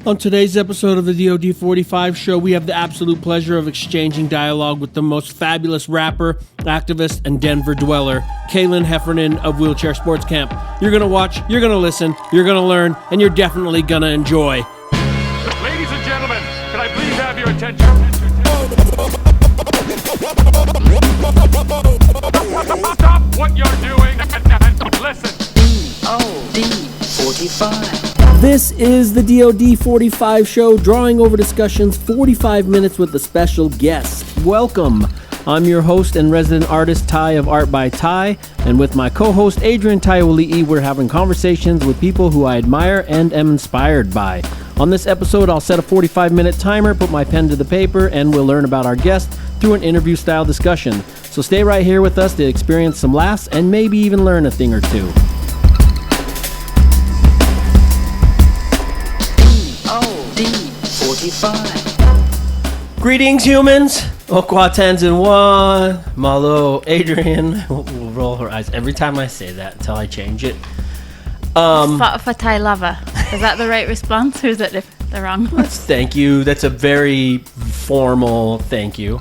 On today's episode of the DOD45 show, we have the absolute pleasure of exchanging dialogue with the most fabulous rapper, activist, and Denver dweller, Kalyn Heffernan of Wheelchair Sports Camp. You're going to watch, you're going to listen, you're going to learn, and you're definitely going to enjoy. Ladies and gentlemen, can I please have your attention? Stop what you're doing and listen. DOD45. This is the DOD45 show, drawing over discussions 45 minutes with a special guest. Welcome. I'm your host and resident artist, Tai of Art by Tai, and with my co-host, Adrienne Taiwali'i, we're having conversations with people who I admire and am inspired by. On this episode, I'll set a 45-minute timer, put my pen to the paper, and we'll learn about our guest through an interview-style discussion. So stay right here with us to experience some laughs and maybe even learn a thing or two. DOD45. Greetings, humans. Okwa Tanzan Malo Adrienne will roll her eyes every time I say that until I change it. Fatai lava. Is that the right response, or is it the wrong one? Thank you. That's a very formal thank you.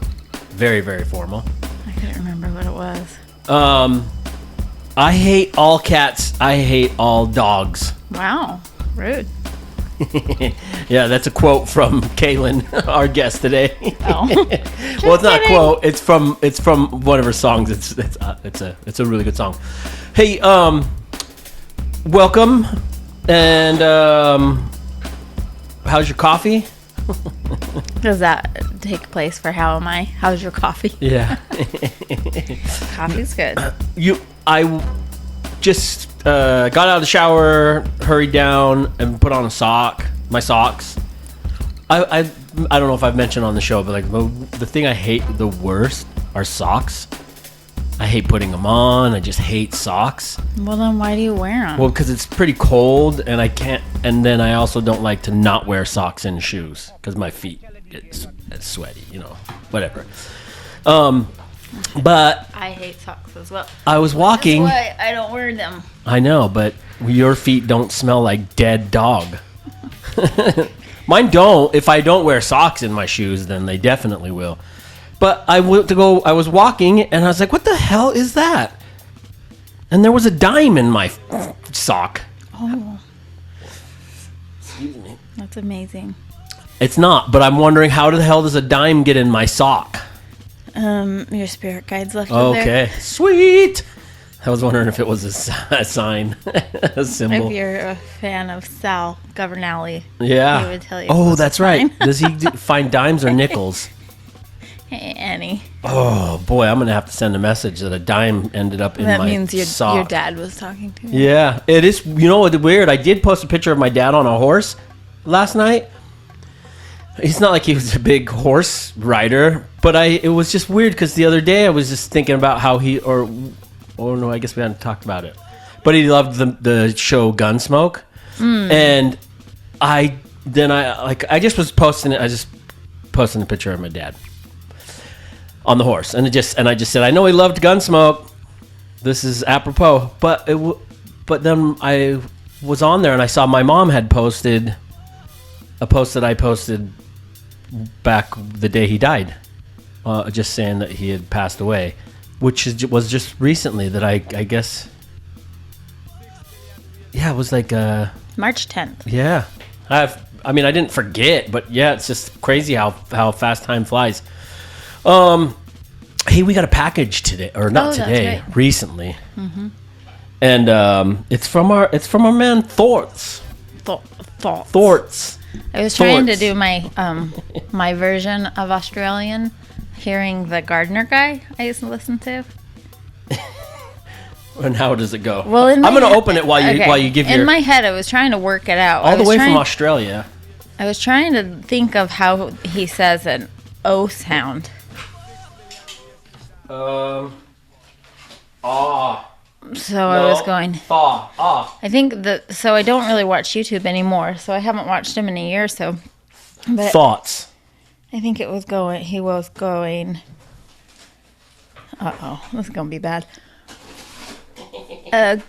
Very, very formal. I couldn't remember what it was. I hate all cats. I hate all dogs. Wow, rude. Yeah, that's a quote from Kalyn, our guest today. Oh, well, it's not a quote. It's from one of her songs. It's a really good song. Hey, welcome, and how's your coffee? Does that take place for how am I? How's your coffee? Yeah, Coffee's good. I just got out of the shower, hurried down, and put on my socks. I don't know if I've mentioned on the show, but like the thing I hate the worst are socks. I hate putting them on. I just hate socks. Well, then why do you wear them? Well, because it's pretty cold, and I can't. And then I also don't like to not wear socks and shoes because my feet get sweaty. Whatever. But I hate socks as well. I was walking. That's why I don't wear them. I know, but your feet don't smell like dead dog. Mine don't. If I don't wear socks in my shoes, then they definitely will. But I was walking, and I was like, what the hell is that? And there was a dime in my sock. Oh. Excuse me. That's amazing. It's not, but I'm wondering how the hell does a dime get in my sock? Your spirit guides left it there. Okay, sweet. I was wondering if it was a sign, a symbol. If you're a fan of Sal Governale, yeah. he would tell you. Oh, that's right. Does he find dimes or nickels? Hey, Annie. Oh boy, I'm gonna have to send a message that a dime ended up in my sock. That means your dad was talking to you. Yeah, it is. You know what's weird? I did post a picture of my dad on a horse last night. It's not like he was a big horse rider, but it was just weird because the other day I was just thinking about how no, I guess we hadn't talked about it. But he loved the show Gunsmoke, and I just was posting it. I just posting a picture of my dad on the horse, and I just said, I know he loved Gunsmoke. This is apropos, but then I was on there and I saw my mom had posted a post that I posted back the day he died, just saying that he had passed away, which was just recently that I guess, yeah, it was like March 10th. Yeah, I didn't forget, but yeah, it's just crazy how fast time flies. Hey, we got a package today, or not today, right. Recently, and it's from our man Thorts. Thorts. I was trying to do my my version of Australian, hearing the gardener guy I used to listen to. And how does it go? Well, I'm going to open it while you give your... In my head, I was trying to work it out. All the way from Australia. I was trying to think of how he says an O sound. Ah. So I was going... Thaw. Ah. I think so I don't really watch YouTube anymore, so I haven't watched him in a year or so. But Thoughts. I think he was going... Uh-oh, this is going to be bad.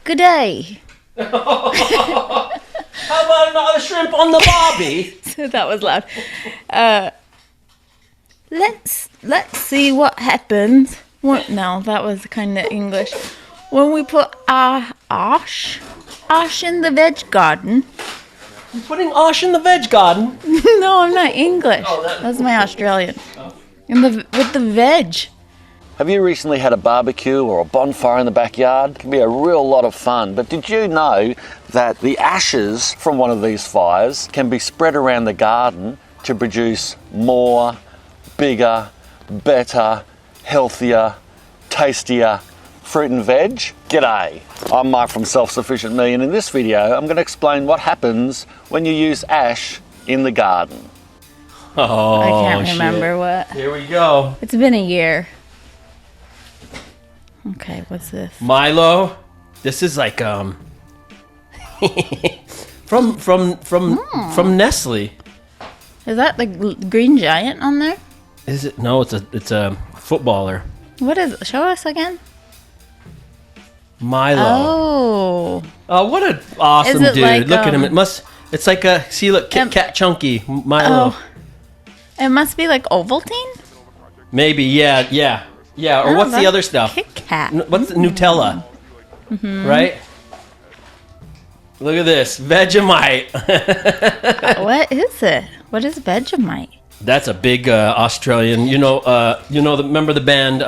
Good day. How about another shrimp on the barbie? That was loud. Let's see what happens. No, that was kind of English. When we put ash in the veg garden. I'm putting ash in the veg garden. No, I'm not English. That's my Australian. With the veg. Have you recently had a barbecue or a bonfire in the backyard? It can be a real lot of fun, but did you know that the ashes from one of these fires can be spread around the garden to produce more, bigger, better, healthier, tastier fruit and veg? G'day, I'm Mike from Self-Sufficient Me, and in this video I'm going to explain what happens when you use ash in the garden. Oh, I can't remember what. Here we go. It's been a year. Okay, what's this? Milo. This is like from Nestle. Is that the green giant on there? Is it? No, it's a footballer. What is it? Show us again. Milo. Oh, What an awesome Is it dude. like, Look at him. It's like a, see, look, Kit Kat Chunky Milo. Oh. It must be like Ovaltine? Maybe, yeah. Or what's the other stuff? Kit Kat. What's the Nutella? Right? Look at this. Vegemite. What is it? What is Vegemite? That's a big Australian. Remember the band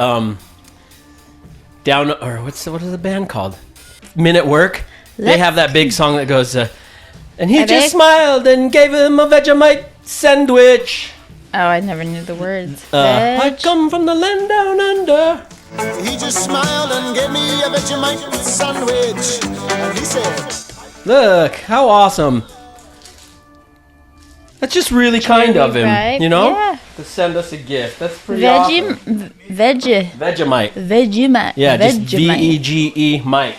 Down, or what is the band called? Men at Work. They have that big song that goes, and he just smiled and gave him a Vegemite sandwich. Oh, I never knew the words. I come from the land down under. He just smiled and gave me a Vegemite sandwich. And he said, Look, how awesome. That's just really kind of him, right? you know? Yeah. To send us a gift. That's pretty awesome. Vegemite. Vegemite. Yeah, just Vegemite V-E-G-E mite.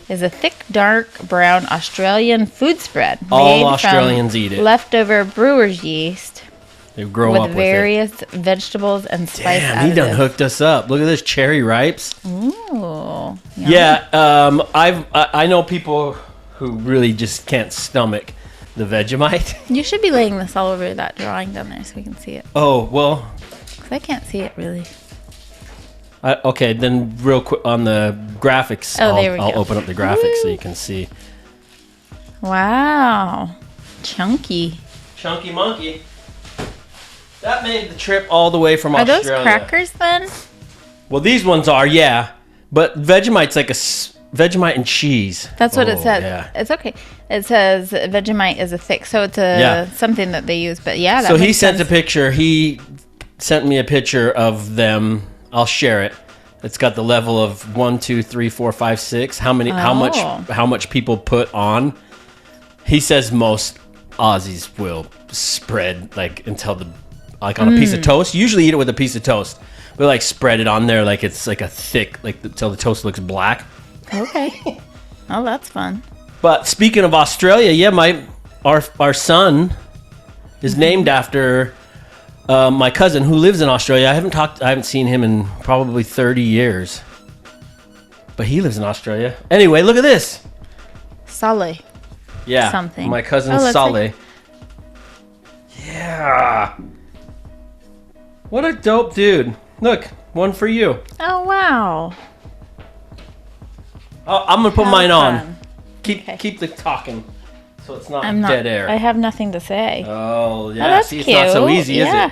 is a thick, dark brown Australian food spread. All made Australians from eat it. Leftover brewer's yeast They grow with up with various vegetables and it. spice Damn, he done additives. hooked us up. Look at this, cherry ripes. Ooh. Yeah, I know people who really just can't stomach the Vegemite. You should be laying this all over that drawing down there so we can see it. Oh, well, 'Cause I can't see it really. okay, then real quick on the graphics, Oh, there we I'll go. open up the graphics so you can see. Wow. Chunky. Chunky Monkey. That made the trip all the way from Are Australia. those crackers then? Well, these ones are, yeah. But Vegemite's like Vegemite and cheese. That's what it Oh, says. yeah. It's okay. It says Vegemite is a thick, so it's something that they use. But yeah, that So he makes sent sense. a picture. He sent me a picture of them. I'll share it. It's got the level of 1, 2, 3, 4, 5, 6. How much people put on. He says most Aussies will spread until on a piece of toast. Usually eat it with a piece of toast. But spread it on there like it's like a thick, until the toast looks black. Okay. Oh, that's fun. But speaking of Australia, yeah, our son is named after my cousin who lives in Australia. I haven't seen him in probably 30 years. But he lives in Australia. Anyway, look at this. Sully. Yeah. Something. My cousin Oh, that's Sully. Yeah. What a dope dude. Look, one for you. Oh, wow. Oh, I'm going to put How mine on. fun. Keep the talking so it's not I'm not. dead air. I have nothing to say. Oh, yeah. Oh, that's See, it's cute. not so easy, is it?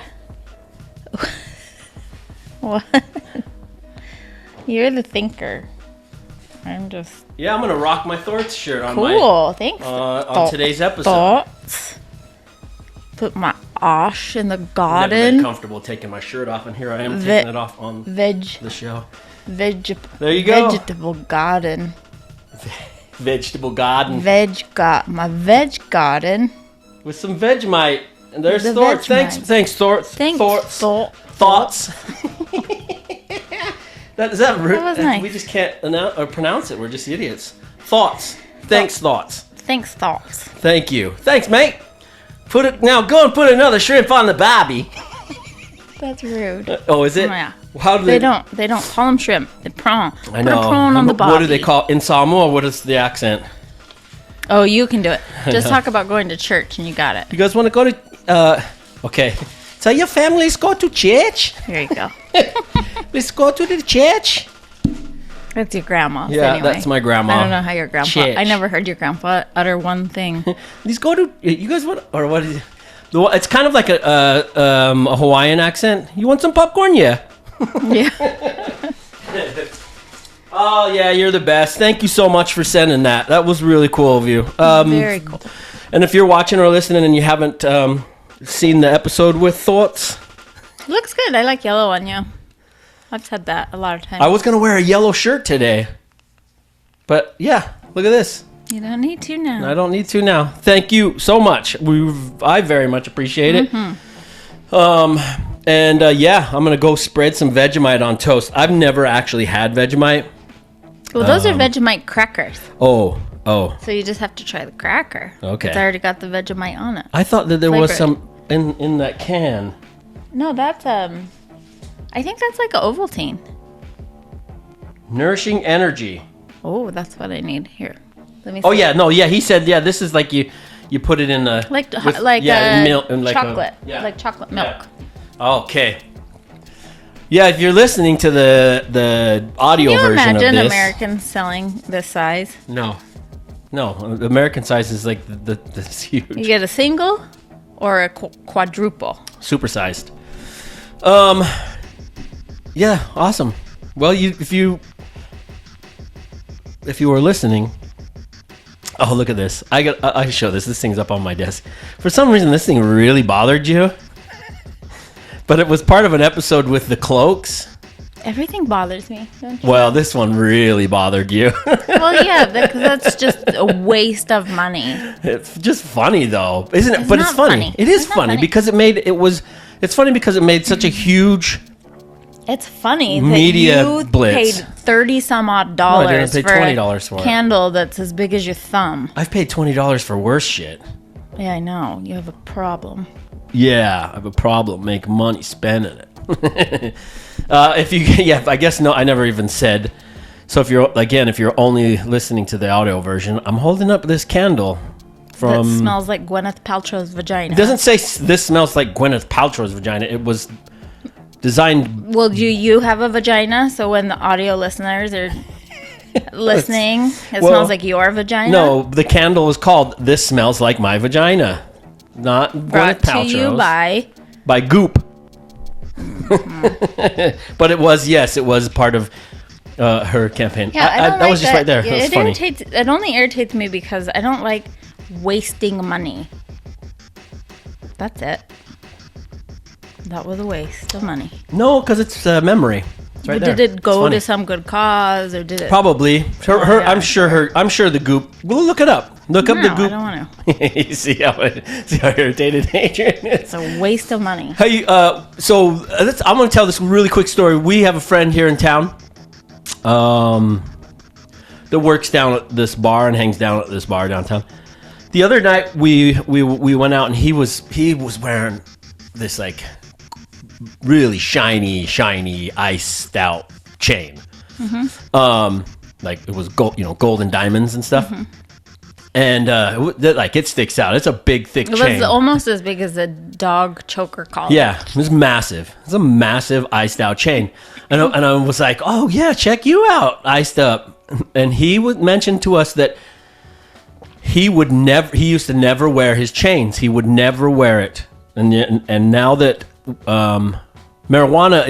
What? You're the thinker. I'm just Yeah, I'm gonna rock my Thorts shirt on cool. Thanks. on today's episode. Thoughts. Put my ash in the I've never been garden. comfortable taking my shirt off, and here I am taking it off on the show. There you go. Vegetable garden. Vegetable garden My veg garden. with some Vegemite, and there's The Thorts. Vegemite. Thanks, Thorts. Thanks. Thoughts. Is that rude? That was nice. We just can't pronounce it. We're just idiots. Thoughts. Thanks, Thoughts. Thanks, thoughts. Thank you. Thanks, mate. Go and put another shrimp on the barbie. That's rude. Oh, is it? Oh, yeah. How do They don't call them shrimp. They're prawn. I know. Put a prawn on the barbie. What do they call in Samoa? What is the accent? Oh, you can do it. Just talk about going to church and you got it. You guys want to go to Okay. So your families go to church? Here you go. Let's go to the church. That's your grandma. Yeah, anyway. that's my grandma. I don't know how your grandpa. Church. I never heard your grandpa utter one thing. Let's go to. You guys want or what? Is it? It's kind of like a Hawaiian accent. You want some popcorn? Yeah. Yeah. Oh yeah, you're the best. Thank you so much for sending that. That was really cool of you. Very cool. And if you're watching or listening and you haven't seen the episode with thoughts, Looks good. I like yellow on you. I've said that a lot of times. I was gonna wear a yellow shirt today, but yeah, look at this. You don't need to now. I don't need to now. Thank you so much. I very much appreciate it. And yeah, I'm gonna go spread some Vegemite on toast. I've never actually had Vegemite. Well, those are Vegemite crackers. Oh. So you just have to try the cracker. Okay. It's already got the Vegemite on it. I thought that there was Flavored. some in that can. No, that's I think that's like a Ovaltine. Nourishing energy. Oh, that's what I need here. Let me. Oh see. yeah, no, yeah. He said, yeah. This is like you put it in a Like milk and like chocolate, yeah. like chocolate milk. Okay. Yeah, if you're listening to the audio Can you version of imagine this, Americans selling this size? no, the American size is like this huge, You get a single or a quadruple. supersized. Yeah, awesome. Well, if you were listening. Oh, look at this. I show this. This thing's up on my desk. For some reason, this thing really bothered you. But it was part of an episode with the cloaks. Everything bothers me. Don't you? Well, this one really bothered you. Well, yeah, that's just a waste of money. It's just funny though, isn't it? It's But it's not funny. funny. It is It's not funny funny. because it's funny because it made such a huge. It's funny that Media you blitz. paid $30 some odd I didn't dollars pay for $20 for a it. candle that's as big as your thumb. I've paid $20 for worse shit. Yeah, I know. You have a problem. Yeah, I have a problem making money spending it. I guess no, I never even said. So if you're only listening to the audio version, I'm holding up this candle That smells like Gwyneth Paltrow's vagina. It doesn't say this smells like Gwyneth Paltrow's vagina. It was designed. Well, do you have a vagina? So when the audio listeners are listening, it smells like your vagina? No, the candle is called "This Smells Like My Vagina," not Brought Gwyneth to Paltrow's. you by Goop. But it was part of her campaign. Yeah, I don't that like was just right there. That was funny. It only irritates me because I don't like wasting money. That's it. That was a waste of money. No, because it's memory. It's right there. Did it It's funny. funny. To some good cause, or did it? Probably. Her. yeah, I'm sure the Goop. We'll look it up. Look up the No, Goop. I don't want to. You see how irritated Adrienne is. It's a waste of money. Hey, I'm going to tell this really quick story. We have a friend here in town, that works down at this bar and hangs down at this bar downtown. The other night we went out and he was wearing this like really shiny iced out chain. Like it was gold, gold and diamonds and stuff. And it sticks out. It's a big, thick It chain. was almost as big as a dog choker collar. Yeah, it was massive. It's a massive iced out chain. And I was like, oh yeah, check you out, iced up. And he would mention to us that he used to never wear his chains. He would never wear it. And now that marijuana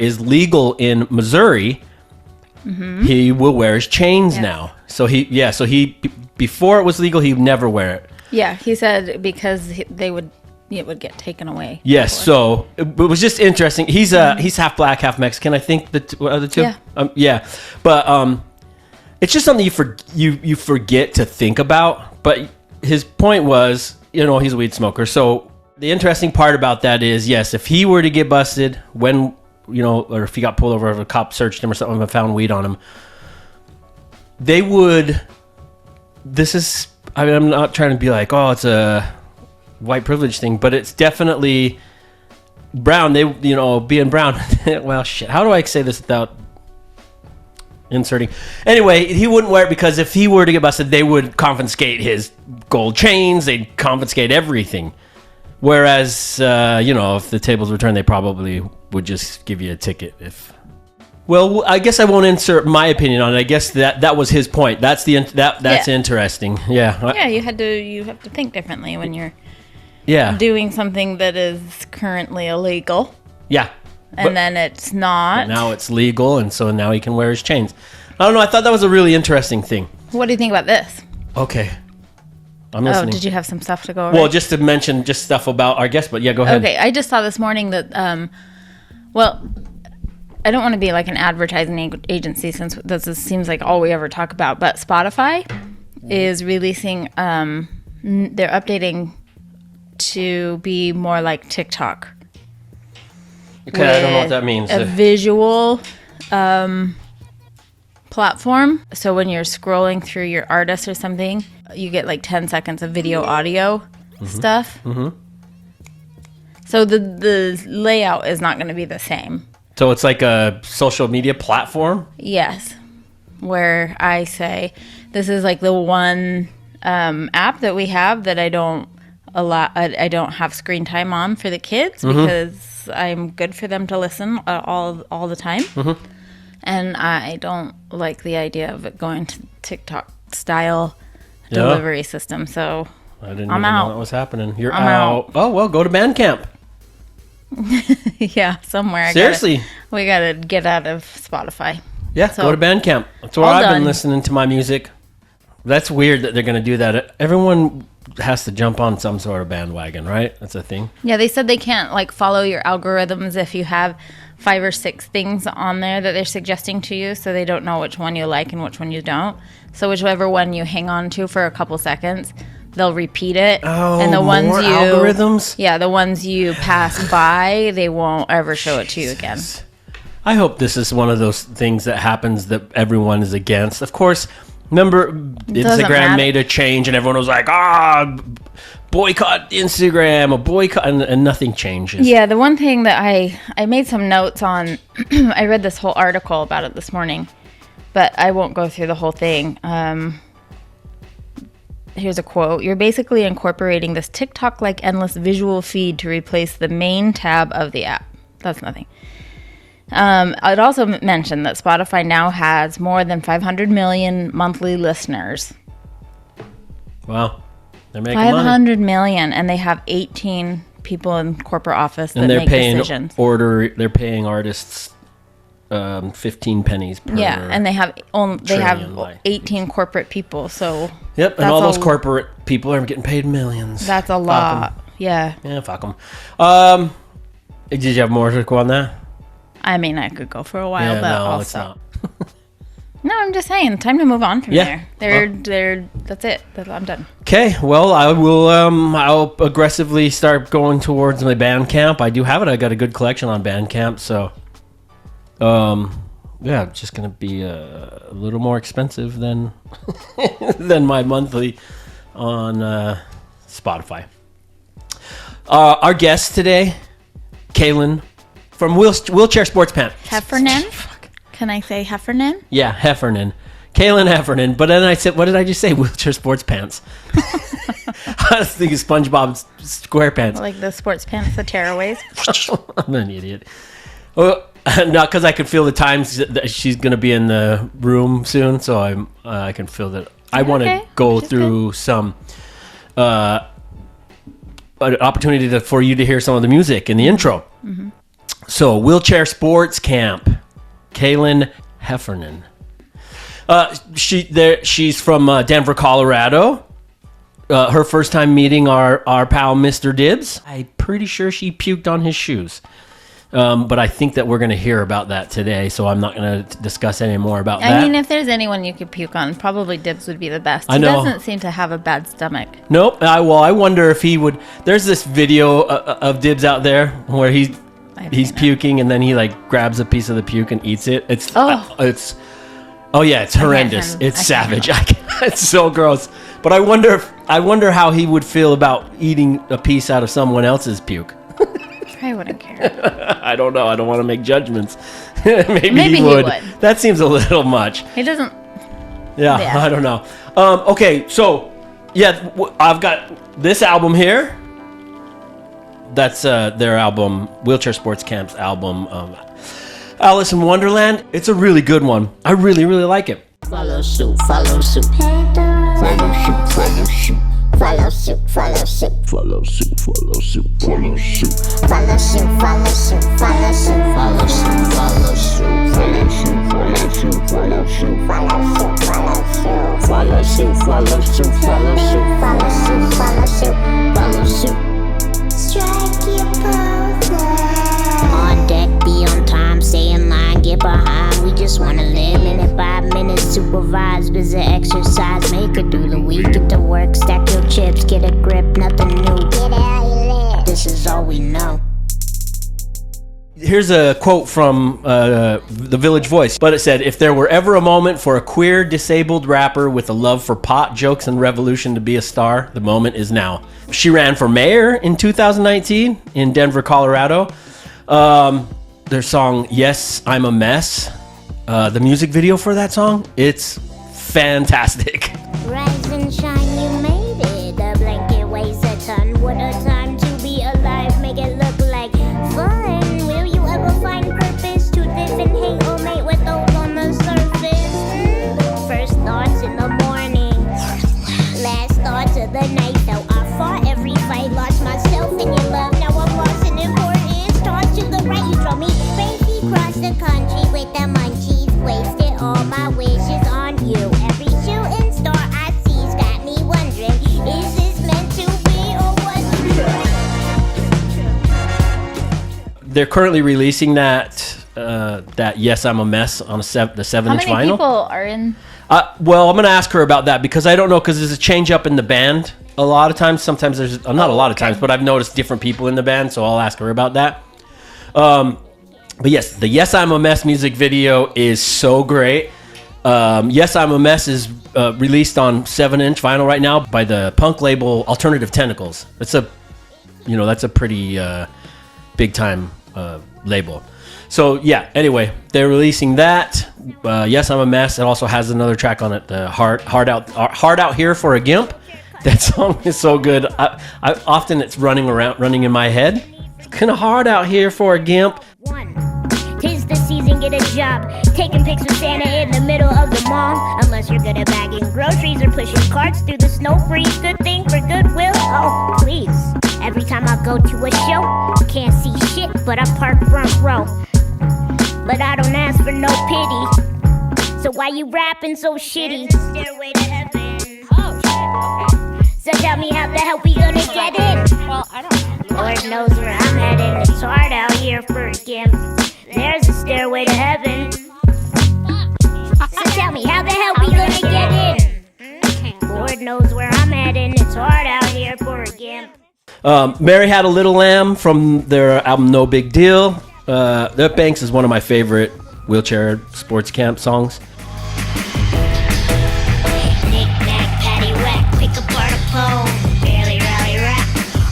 is legal in Missouri, he will wear his chains now. So he before it was legal, he would never wear it. Yeah, he said because it would get taken away. Yes, so it was just interesting. He's half black, half Mexican. I think the other two. Yeah. But it's just something you forget to think about. But his point was, he's a weed smoker. So the interesting part about that is, yes, if he were to get busted or if he got pulled over, if a cop searched him or something and found weed on him, they would. I'm not trying to be like, oh, it's a white privilege thing, but it's definitely brown. They, being brown. Well, shit. How do I say this without inserting? Anyway, he wouldn't wear it because if he were to get busted, they would confiscate his gold chains. They'd confiscate everything. Whereas, if the tables were turned, they probably would just give you a ticket if... Well, I guess I won't insert my opinion on it. I guess that was his point. That's interesting. Yeah. Yeah, you have to think differently when you're doing something that is currently illegal. Yeah. And then it's not. But now it's legal, and so now he can wear his chains. I don't know. I thought that was a really interesting thing. What do you think about this? Okay. I'm listening. Oh, did you have some stuff to go over? Well, just to mention just stuff about our guest, but yeah, go ahead. Okay, I just saw this morning that, I don't want to be like an advertising agency since this seems like all we ever talk about, but Spotify is releasing, they're updating to be more like TikTok. Okay, I don't know what that means. A visual platform. So when you're scrolling through your artist or something, you get like 10 seconds of video audio stuff. Mm-hmm. So the layout is not going to be the same. So it's like a social media platform? Yes. Where I say, this is like the one app that we have that I don't have screen time on for the kids because I'm good for them to listen all the time. Mm-hmm. And I don't like the idea of it going to TikTok style delivery system. So I didn't I'm even out. know that was happening. You're I'm out. Oh, well, go to Bandcamp. Yeah, somewhere. Seriously. We got to get out of Spotify. Yeah, So, go to Bandcamp. That's where all I've done. been listening to my music. That's weird that they're going to do that. Everyone has to jump on some sort of bandwagon, right? That's a thing. Yeah, they said they can't like follow your algorithms if you have 5 or 6 things on there that they're suggesting to you, so they don't know which one you like and which one you don't. So whichever one you hang on to for a couple seconds, they'll repeat it. Oh, and the ones more you algorithms? Yeah, the ones you pass by, they won't ever show it to you again. I hope this is one of those things that happens that everyone is against. Of course, remember Instagram matter. made a change and everyone was like, boycott Instagram or boycott, and nothing changes. Yeah, the one thing that I made some notes on, I read this whole article about it this morning, but I won't go through the whole thing. Here's a quote. You're basically incorporating this TikTok-like endless visual feed to replace the main tab of the app. That's nothing. I'd also mentioned that Spotify now has more than 500 million monthly listeners. Wow. They're making money. 500 million, and they have 18 people in corporate office that And they're make decisions. they're paying artists 15 pennies per. Yeah, and they have trillion, 18 corporate people, so Yep, and all those corporate people are getting paid millions. that's a lot. Yeah. Yeah, fuck them. Did you have more to go on that? I mean, I could go for a while, Yeah, but no, I'll it's stop. not. No, I'm just saying, time to move on from Yeah. there. That's it. I'm done. Okay, well, I will. I'll aggressively start going towards my Bandcamp. I do have it. I got a good collection on Bandcamp, so yeah, it's just gonna be a little more expensive than than my monthly on Spotify. Our guest today, Kalyn from Wheelchair Sports Pants. Heffernan? Can I say Heffernan? Yeah, Heffernan. Kalyn Heffernan. But then I said, what did I just say? Wheelchair Sports Pants. I was thinking SpongeBob SquarePants. Like the sports pants, the tearaways. I'm an idiot. Well, not because I can feel the times that she's going to be in the room soon, so I can feel that. I want to go through some an opportunity for you to hear some of the music in the intro. Mm-hmm. So, Wheelchair Sports Camp, Kalyn Heffernan. She's from Denver, Colorado. Her first time meeting our pal Mr. Dibbs. I'm pretty sure she puked on his shoes. But I think that we're going to hear about that today, so I'm not going to discuss any more about that. I mean, if there's anyone you could puke on, probably Dibbs would be the best. I know. He doesn't seem to have a bad stomach. Nope. I wonder if he would. There's this video of Dibbs out there where he's puking and then he like grabs a piece of the puke and eats it. It's horrendous. It's savage. It's so gross. But I wonder how he would feel about eating a piece out of someone else's puke. I wouldn't care. I don't know. I don't want to make judgments. Maybe he would. That seems a little much. He doesn't. Yeah. I don't know. Okay, so yeah, I've got this album here. That's their album, Wheelchair Sports Camp's album, Alice in Wonderland. It's a really good one. I really, really like it. Follow suit, follow suit. Follow suit, follow suit. Follow suit, follow suit. Follow suit, follow suit. Follow suit. Follow suit, follow suit. Follow suit, follow suit. Follow suit, follow suit. Follow suit, follow suit. Follow suit, follow suit. Follow suit, follow suit. Follow suit, follow suit. Follow suit, follow suit. Strike your pose. On deck, be on time, stay in line, get behind. We just wanna live in it, 5 minutes, supervise, visit, exercise, make it through the week, get to work, stack your chips, get a grip, nothing new. Get out you live. This is all we know. Here's a quote from the Village Voice, but it said, if there were ever a moment for a queer, disabled rapper with a love for pot, jokes, and revolution to be a star, the moment is now. She ran for mayor in 2019 in Denver, Colorado. Their song, Yes, I'm a Mess, the music video for that song, it's fantastic. Rise and shine, you made it. The blanket weighs a ton. What a time to be alive. Make it look like fun. Will you ever find purpose to live and hate or mate with those on the surface? First thoughts in the morning, last thoughts of the night. Though I fought every fight, lost myself in your love. Now I'm lost in importance. Tossed to the right, you drove me crazy across the country with the munchies. Wasted all my wishes on you. Every shooting star I see's got me wondering, is this meant to be or was it? They're currently releasing that Yes, I'm a Mess on the 7-inch How many vinyl. people are in? Well, I'm going to ask her about that because I don't know, because there's a change up in the band a lot of times. Sometimes there's, not a lot of times, but I've noticed different people in the band, so I'll ask her about that. But yes, the Yes, I'm a Mess music video is so great. Yes, I'm a Mess is released on 7-inch vinyl right now by the punk label Alternative Tentacles. That's a pretty big time label. So yeah, anyway, they're releasing that. Yes, I'm a Mess. It also has another track on it, the Hard Out Here for a Gimp. That song is so good. I often it's running in my head. It's kind of hard out here for a gimp. Tis the season, get a job. Taking pics with Santa in the middle of the mall. Unless you're good at bagging groceries or pushing carts through the snow freeze. Good thing for goodwill. Oh, please. Every time I go to a show, can't see shit, but I park front row. But I don't ask for no pity. So why you rapping so shitty? Stairway to heaven. Oh, shit. Okay. So tell me how the hell we gonna get in? Well, I don't know. Lord knows where I'm heading. It's hard out here for a gimp. There's a stairway to heaven. So tell me how the hell we gonna get in? Lord knows where I'm heading. It's hard out here for a gimp. Mary Had a Little Lamb from their album No Big Deal. That Banks is one of my favorite Wheelchair Sports Camp songs. Knick-knack, paddywhack, pick apart a pole. Barely rally rap,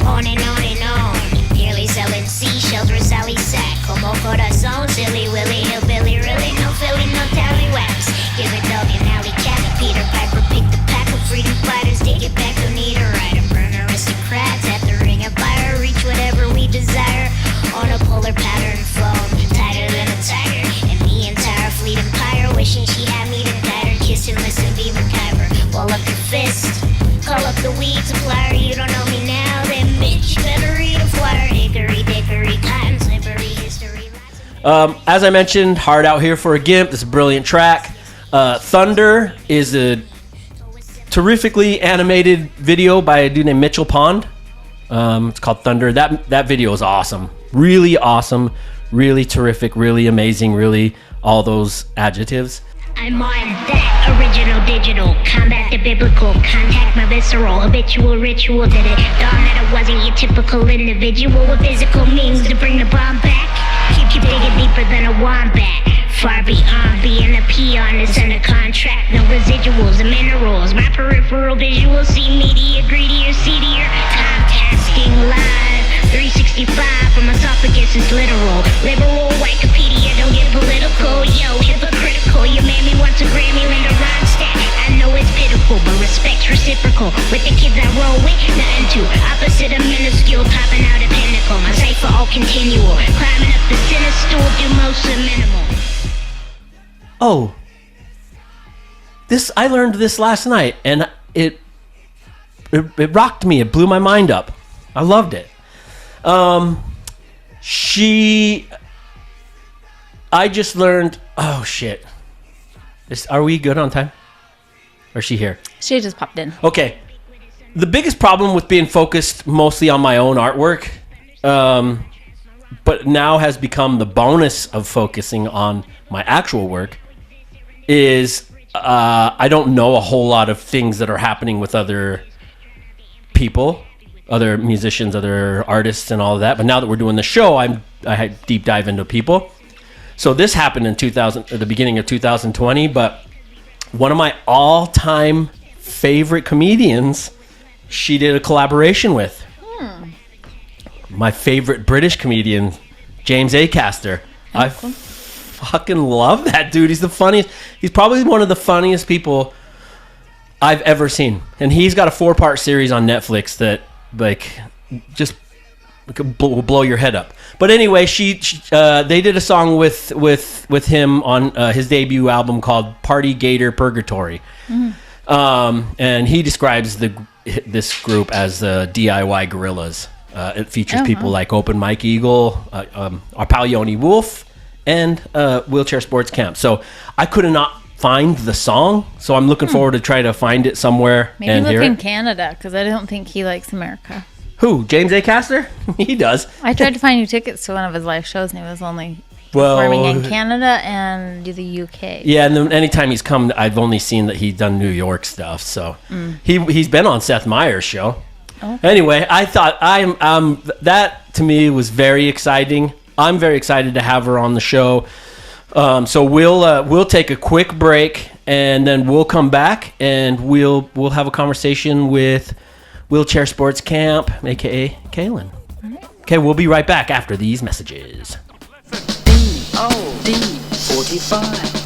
on and on and on. Nearly selling seashells for Sally Sack. Como corazon, silly willy, hillbilly, really no Philly, no tallywhacks. Give it dog and alley cat. Peter Piper picked the pack of freedom fighters. Take it back, don't need a rider. Burn aristocrats at the ring of fire. Reach whatever we desire on a polar pattern phone. Tighter than a tiger. And the entire fleet empire wishing she had me to guide her. Kiss and listen, be MacGyver. Ball up your fist. Call up the weed supplier. You don't know me now, then bitch, better read a flyer. Hickory dickory, cotton slippery history. As I mentioned, Hard Out Here for a Gimp. This is a brilliant track. Thunder is a terrifically animated video by a dude named Mitchell Pond. It's called Thunder. That video is awesome. Really awesome. Really terrific. Really amazing. Really all those adjectives. I'm on that original digital, combat the biblical, contact my visceral, habitual ritual. Did it dawn that I wasn't your typical individual with physical means to bring the bomb back? Keep you digging deeper than a wombat. Far beyond being a peon, it's under contract. No residuals and minerals. My peripheral visuals see media, greedier, seedier. Time-tasking live. 365 from esophagus is literal. Liberal Wikipedia, don't get political. Yo, hypocritical. Your mammy wants a Grammy, Linda Ronstadt. I know it's pitiful, but respect's reciprocal. With the kids I roll with, nothing too. Opposite of minuscule, popping out a pinnacle. all continual. Climbing up the center stool, do most of minimal. Oh, I learned this last night, and it rocked me. It blew my mind up. I loved it. I just learned. Oh shit! Are we good on time? Or is she here? She just popped in. Okay. The biggest problem with being focused mostly on my own artwork, but now has become the bonus of focusing on my actual work, is I don't know a whole lot of things that are happening with other people, other musicians, other artists, and all of that. But now that we're doing the show, I deep dive into people. So this happened in at the beginning of 2020. But one of my all-time favorite comedians, she did a collaboration with. My favorite British comedian, James Acaster. I fucking love that dude. He's the funniest. He's probably one of the funniest people I've ever seen. And he's got a 4-part series on Netflix that just will blow your head up. But anyway, they did a song with him on his debut album called Party Gator Purgatory. And he describes this group as DIY gorillas. It features people like Open Mike Eagle, our pal Yoni Wolf, and Wheelchair Sports Camp. So I could not find the song, so I'm looking forward to try to find it somewhere. Maybe and look hear in it. Canada, because I don't think he likes America. Who? James Acaster? He does. I tried to find you tickets to one of his live shows, and he was only performing in Canada and the UK. Yeah, and then anytime he's come, I've only seen that he's done New York stuff. So he's been on Seth Meyers' show. Okay. Anyway, I thought that to me was very exciting. I'm very excited to have her on the show. So we'll take a quick break, and then we'll come back and we'll have a conversation with Wheelchair Sports Camp, aka Kalyn. Okay, we'll be right back after these messages. DOD45.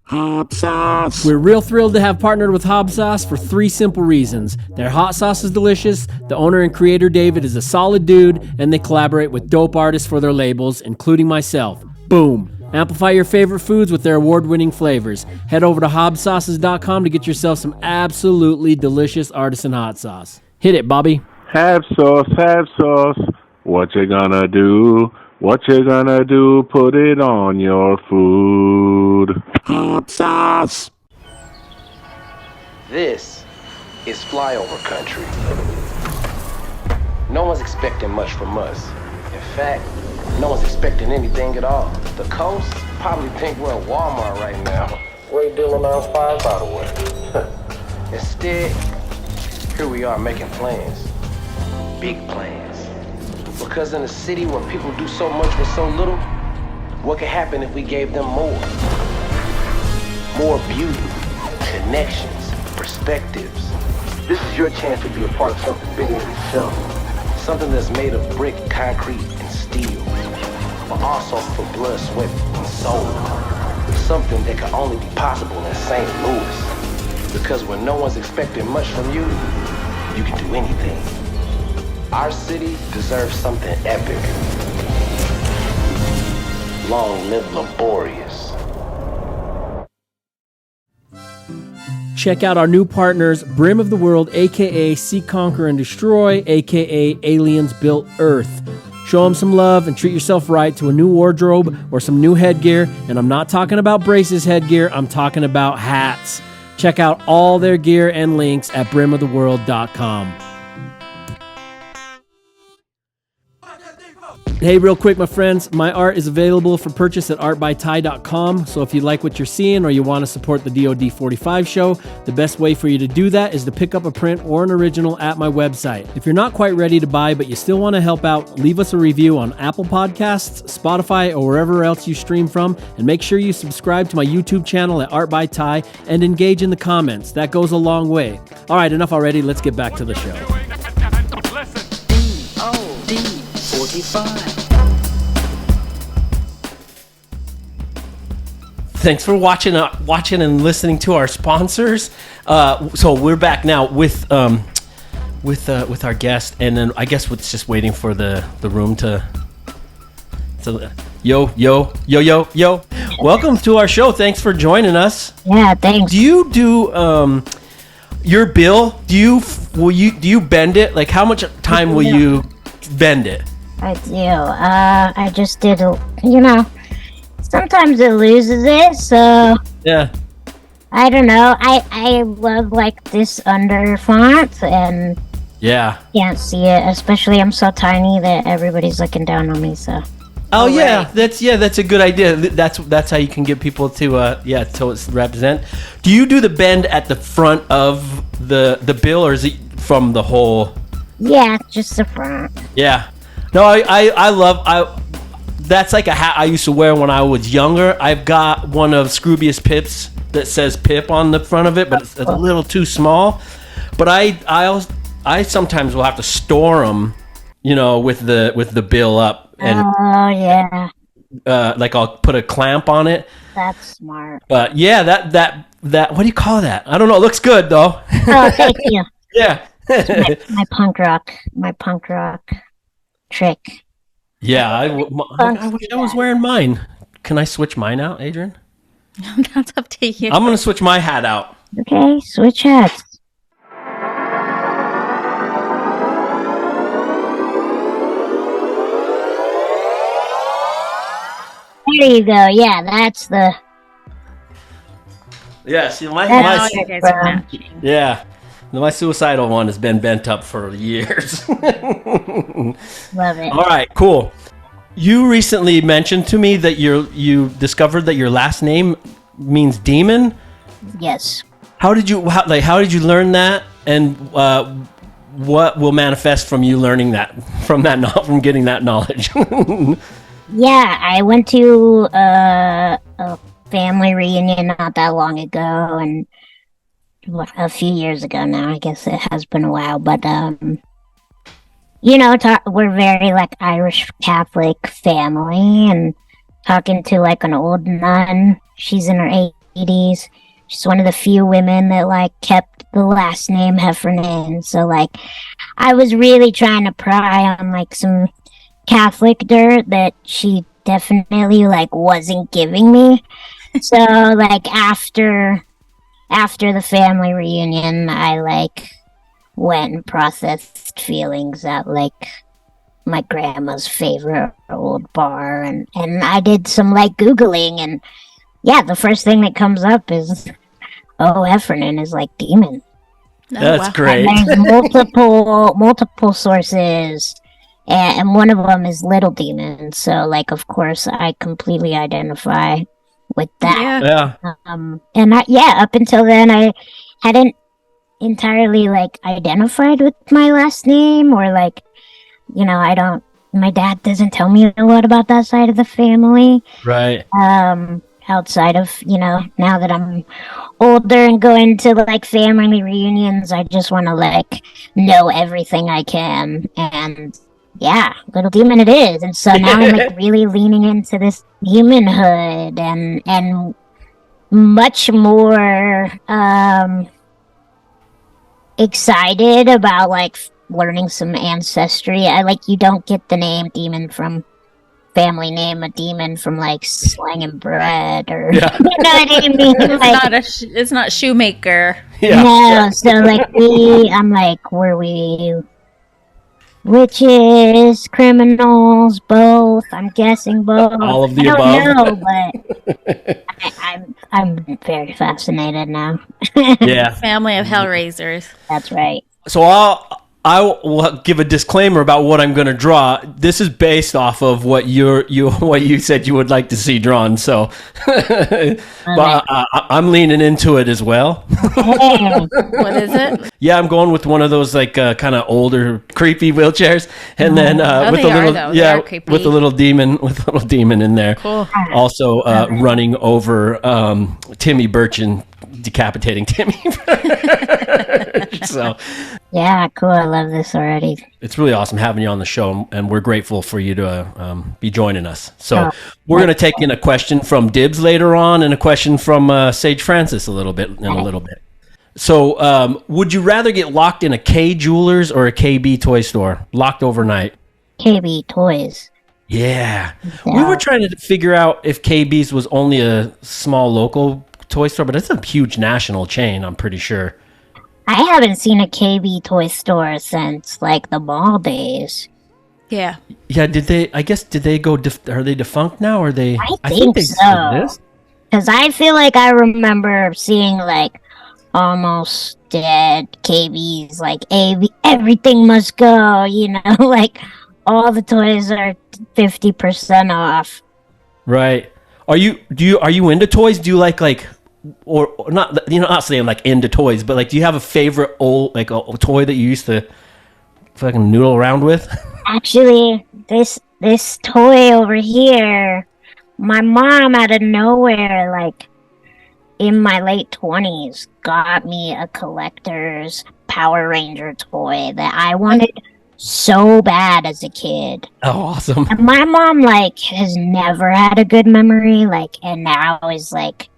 Hot sauce. We're real thrilled to have partnered with Hot Sauce for 3 simple reasons. Their hot sauce is delicious, the owner and creator David is a solid dude, and they collaborate with dope artists for their labels, including myself. Boom. Amplify your favorite foods with their award-winning flavors. Head over to hobsauces.com to get yourself some absolutely delicious artisan hot sauce. Hit it, Bobby. Have sauce, what you gonna do? What you gonna do? Put it on your food. Hot sauce. This is flyover country. No one's expecting much from us. In fact, no one's expecting anything at all. The coast probably think we're at Walmart right now. We're dealing on 5, by the way. Instead, here we are making plans. Big plans. Because in a city where people do so much with so little, what could happen if we gave them more? More beauty, connections, perspectives. This is your chance to be a part of something bigger than yourself. Something that's made of brick, concrete, and steel. But also for blood, sweat, and soul. Something that can only be possible in St. Louis. Because when no one's expecting much from you, you can do anything. Our city deserves something epic. Long live laborious. Check out our new partners, Brim of the World, aka Seek, Conquer, and Destroy, aka Aliens Built Earth. Show them some love and treat yourself right to a new wardrobe or some new headgear. And I'm not talking about braces headgear, I'm talking about hats. Check out all their gear and links at brimoftheworld.com. Hey, real quick, my friends, my art is available for purchase at artbytai.com. So if you like what you're seeing or you want to support the DOD45 show, the best way for you to do that is to pick up a print or an original at my website. If you're not quite ready to buy, but you still want to help out, leave us a review on Apple Podcasts, Spotify, or wherever else you stream from. And make sure you subscribe to my YouTube channel at Art by Tai and engage in the comments. That goes a long way. All right, enough already. Let's get back to the show. DOD45. Thanks for watching and listening to our sponsors. So we're back now with with our guest, and then I guess it's just waiting for the room to. Yo. Welcome to our show. Thanks for joining us. Yeah, thanks. Do you do your bill? Do you bend it? Like, how much time will you bend it? I do. I just did. Sometimes it loses it, so Yeah. I don't know. I love like this under font, and Yeah. can't see it. Especially I'm so tiny that everybody's looking down on me. So. Oh yeah, that's a good idea. That's how you can get people to to represent. Do you do the bend at the front of the bill, or is it from the whole? Yeah, just the front. Yeah. No, I love that's like a hat I used to wear when I was younger. I've got one of Scroobius Pip's that says Pip on the front of it, but it's a little too small. But I sometimes will have to store them, with the bill up. And, Oh yeah, like I'll put a clamp on it. that's smart. But yeah, that what do you call that? I don't know. It looks good though. Oh, thank you. Yeah. my punk rock trick. Yeah, I wish I was wearing mine. Can I switch mine out, Adrienne? That's up to you. I'm gonna switch my hat out. Okay, switch hats. There you go. Yeah, that's the. Yeah, see my Now you guys are matching. yeah. My suicidal one has been bent up for years. Love it. All right, cool. You recently mentioned to me that you discovered that your last name means demon. Yes. How did you learn that, and what will manifest from you learning that from getting that knowledge? Yeah, I went to a family reunion not that long ago, and a few years ago now. I guess it has been a while, but we're very like Irish Catholic family, and talking to like an old nun. She's in her 80s. She's one of the few women that like kept the last name Heffernan. So like, I was really trying to pry on like some Catholic dirt that she definitely like wasn't giving me. So like after the family reunion, I like went and processed feelings at like my grandma's favorite old bar, and I did some like Googling, and yeah, the first thing that comes up is Heffernan is like demon. That's great. And there's multiple sources. And one of them is Little Demon, so like, of course, I completely identify with that. Yeah. Up until then, I hadn't entirely like identified with my last name, or like, my dad doesn't tell me a lot about that side of the family. Right. Outside of, now that I'm older and going to like family reunions, I just want to like know everything I can, and yeah, Little Demon it is. And so now I'm like really leaning into this demonhood and much more excited about like learning some ancestry. You don't get the name demon from family name, a demon from like slanging bread, or you know what I mean? It's not shoemaker. Yeah. No, so like I'm like, were we witches, criminals, both? I'm guessing both. All of the I above. don't know, but I'm very fascinated now. Yeah. Family of Hellraisers. That's right. So I will give a disclaimer about what I'm going to draw. This is based off of what you said you would like to see drawn. So, but I'm leaning into it as well. What is it? Yeah, I'm going with one of those like kind of older, creepy wheelchairs, and then with the little demon in there. Cool. Also running over Timmy Burchin, decapitating Timmy. So yeah, cool. I love this already. it's really awesome having you on the show, and we're grateful for you to be joining us. So we're going to take in a question from Dibs later on, and a question from Sage Francis in a little bit. So, would you rather get locked in a K Jewelers or a KB toy store? Locked overnight. KB Toys. Yeah. We were trying to figure out if KB's was only a small local toy store, but it's a huge national chain, I'm pretty sure. I haven't seen a KB toy store since like the mall days. Yeah. Yeah, did they go, are they defunct now? Or are they? I think they so. still exist. Because I feel like I remember seeing like almost dead KBs, like everything must go, you know, like all the toys are 50% off. Right. Are you into toys? Do you like or not, not saying like into toys, but like do you have a favorite old like a toy that you used to fucking noodle around with? Actually, this toy over here, my mom out of nowhere, like in my late 20s, got me a collector's Power Ranger toy that I wanted so bad as a kid. Oh, awesome. And my mom like has never had a good memory, like, and now is like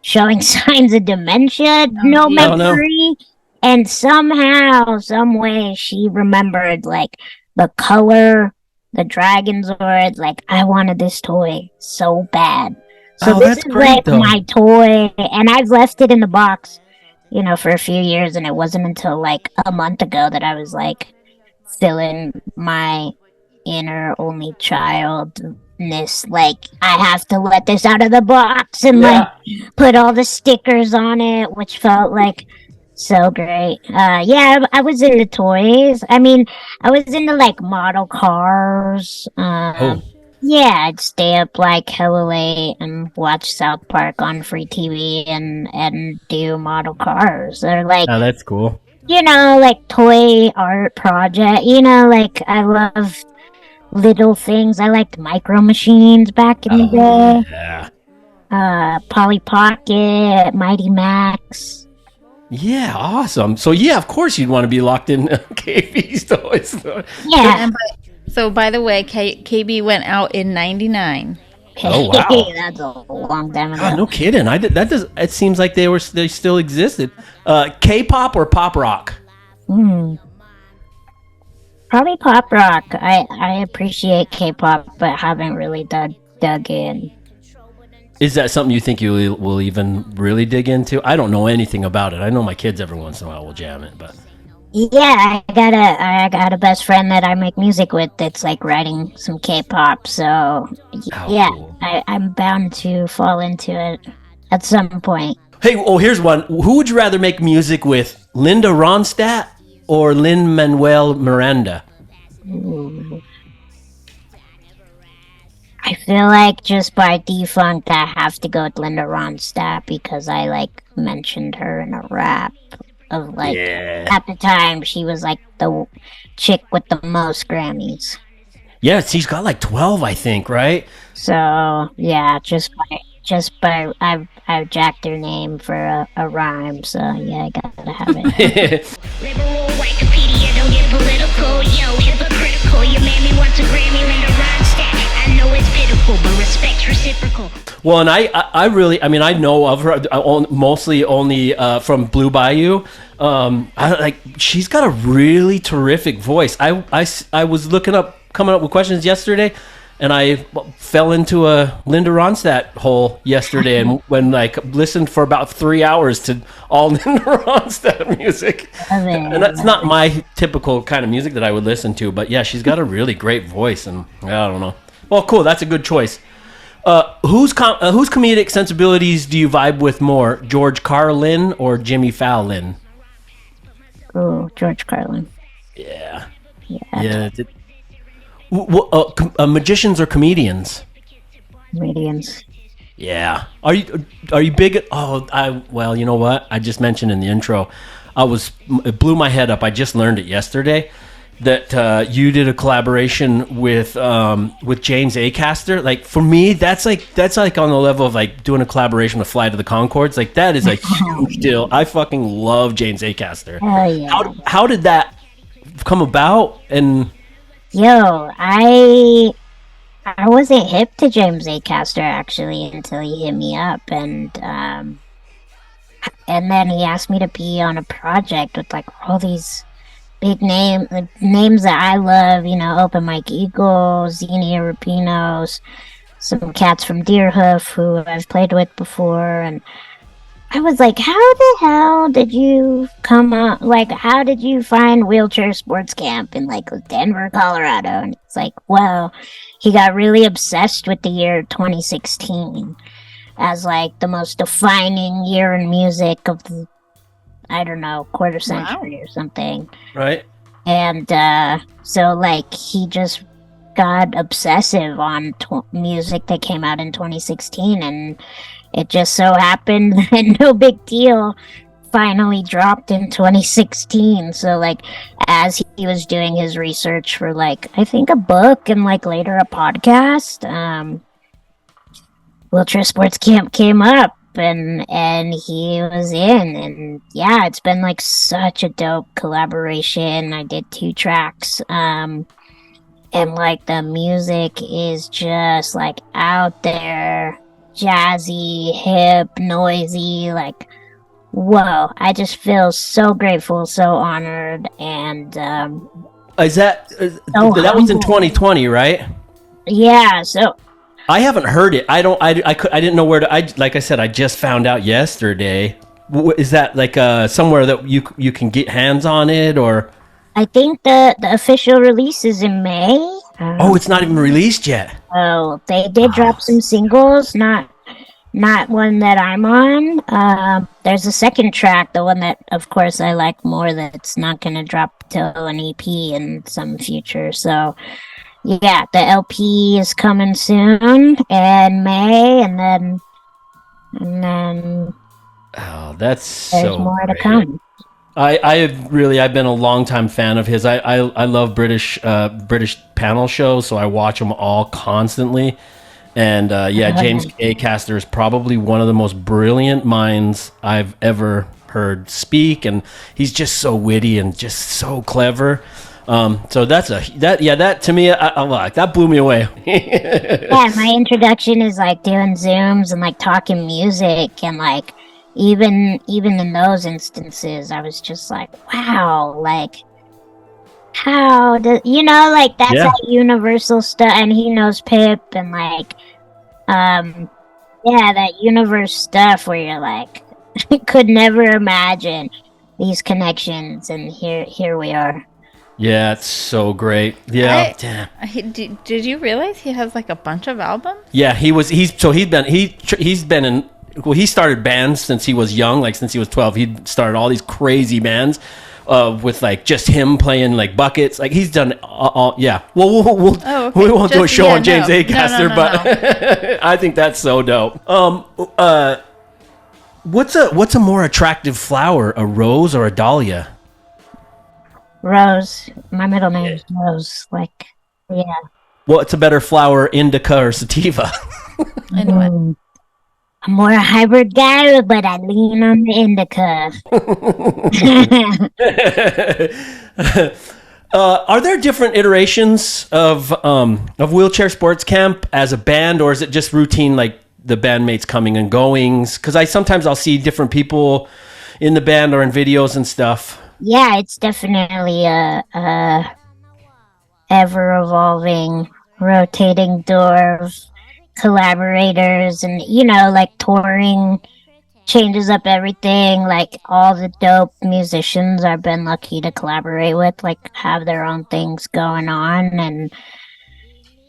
showing signs of dementia, no memory. No. And somehow, some way, she remembered like the color, the Dragon Zord. Like, I wanted this toy so bad. So this is great, like my toy, and I've left it in the box, you know, for a few years, and it wasn't until like a month ago that I was like feeling my inner only childness, like I have to let this out of the box and like put all the stickers on it, which felt like so great. I was into toys. I mean, I was into like model cars. Yeah, I'd stay up like hella late and watch South Park on free TV and do model cars. Or like, oh, that's cool. You know, like toy art project. You know, like I love little things. I liked Micro Machines back in the day. Yeah. Polly Pocket, Mighty Max. Yeah, awesome. So yeah, of course you'd want to be locked in KB's toys. Yeah. So, by the way, KB went out in '99. Oh wow, that's a long time ago. God, no kidding. It seems like they still existed. K-pop or pop rock? Probably pop rock. I appreciate K-pop, but haven't really dug in. Is that something you think you will even really dig into? I don't know anything about it. I know my kids every once in a while will jam it, but. Yeah, I got a best friend that I make music with that's like writing some K-pop, so cool. I'm bound to fall into it at some point. Hey, here's one. Who would you rather make music with, Linda Ronstadt or Lin-Manuel Miranda? Ooh. I feel like just by default I have to go with Linda Ronstadt because I like mentioned her in a rap. Of like at the time she was like the chick with the most Grammys. Yeah, she's got like 12, I think, right? So yeah, just by I've jacked her name for a rhyme. So yeah, I gotta have it. Liberal Wikipedia, don't get political, yo, hypocritical. You made me want to Grammy Linda Ronstadt. I know it's pitiful, but respect's reciprocal. Well, and I really, I mean, I know of her mostly only from Blue Bayou. She's got a really terrific voice. I was coming up with questions yesterday, and I fell into a Linda Ronstadt hole yesterday, and when listened for about 3 hours to all Linda Ronstadt music. And that's not my typical kind of music that I would listen to, but yeah, she's got a really great voice, and I don't know. Well, cool, that's a good choice. Whose comedic sensibilities do you vibe with more, George Carlin or Jimmy Fallon? Oh, George Carlin. Yeah. Yeah. Magicians or comedians? Comedians. Yeah. Are you big at? Well, you know what? I just mentioned in the intro, it blew my head up. I just learned it yesterday that you did a collaboration with James Acaster. Like for me, that's like on the level of like doing a collaboration with Flight of the Conchords. Like that is a huge deal. I fucking love James Acaster. Hell yeah. How did that come about? And I wasn't hip to James Acaster actually until he hit me up, and and then he asked me to be on a project with like all these big names that I love, you know, Open Mike Eagle, Zini Rupinos, some cats from Deerhoof who I've played with before, and I was like, how the hell did you come up, like, how did you find Wheelchair Sports Camp in, like, Denver, Colorado? And it's like, well, he got really obsessed with the year 2016 as, like, the most defining year in music of the, I don't know, quarter century or something. Right. And so, like, he just got obsessive on music that came out in 2016, and it just so happened that No Big Deal finally dropped in 2016. So, like, as he was doing his research for, like, I think a book and, like, later a podcast, Wheelchair Sports Camp came up, and he was in, and yeah, it's been like such a dope collaboration. I did 2 tracks, and like the music is just like out there, jazzy, hip, noisy, like whoa. I just feel so grateful, so honored, and Is that that was in 2020, right? Yeah, so I haven't heard it. I didn't know where to. Like I said, I just found out yesterday. Is that like somewhere that you can get hands on it, or? I think the official release is in May. Oh, it's not even released yet. Oh, they did drop some singles, not one that I'm on. There's a second track, the one that, of course, I like more. That's not going to drop till an EP in some future. So. Yeah, the LP is coming soon in May, and then oh, that's there's so more great. to come. I've been a longtime fan of his. I love British panel shows, so I watch them all constantly. And James Acaster is probably one of the most brilliant minds I've ever heard speak, and he's just so witty and just so clever. So that to me, I like that blew me away. Yeah, my introduction is like doing Zooms and like talking music, and like even in those instances, I was just like, wow, like how do you know, like that's that universal stuff, and he knows Pip, and like that universe stuff where you're like could never imagine these connections, and here we are. Yeah, it's so great. Yeah, Did you realize he has like a bunch of albums? Yeah, he started bands since he was young, like since he was 12. He started all these crazy bands with like just him playing like buckets. Like he's done all yeah. Well, we won't do a show on James Acaster, but I think that's so dope. What's a more attractive flower, a rose or a dahlia? Rose. My middle name is Rose. Like, yeah. What's a better flower, indica or sativa? I'm more a hybrid guy, but I lean on the indica. Are there different iterations of Wheelchair Sports Camp as a band, or is it just routine, like the bandmates coming and goings? Because I'll see different people in the band or in videos and stuff. Yeah, it's definitely a ever-evolving, rotating door of collaborators, and, you know, like, touring changes up everything. Like, all the dope musicians I've been lucky to collaborate with, like, have their own things going on, and,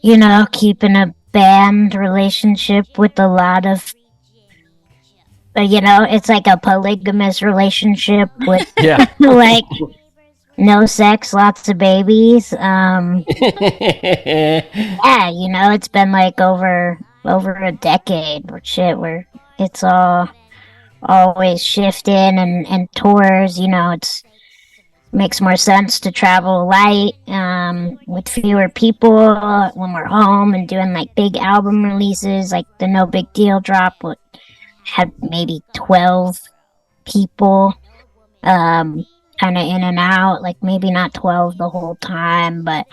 you know, keeping a band relationship with a lot of, you know, it's like a polygamous relationship with like no sex, lots of babies. Yeah, you know, it's been like over a decade where it's all always shifting and tours, you know, makes more sense to travel light with fewer people when we're home and doing like big album releases, like the No Big Deal drop had maybe 12 people kind of in and out, like maybe not 12 the whole time, but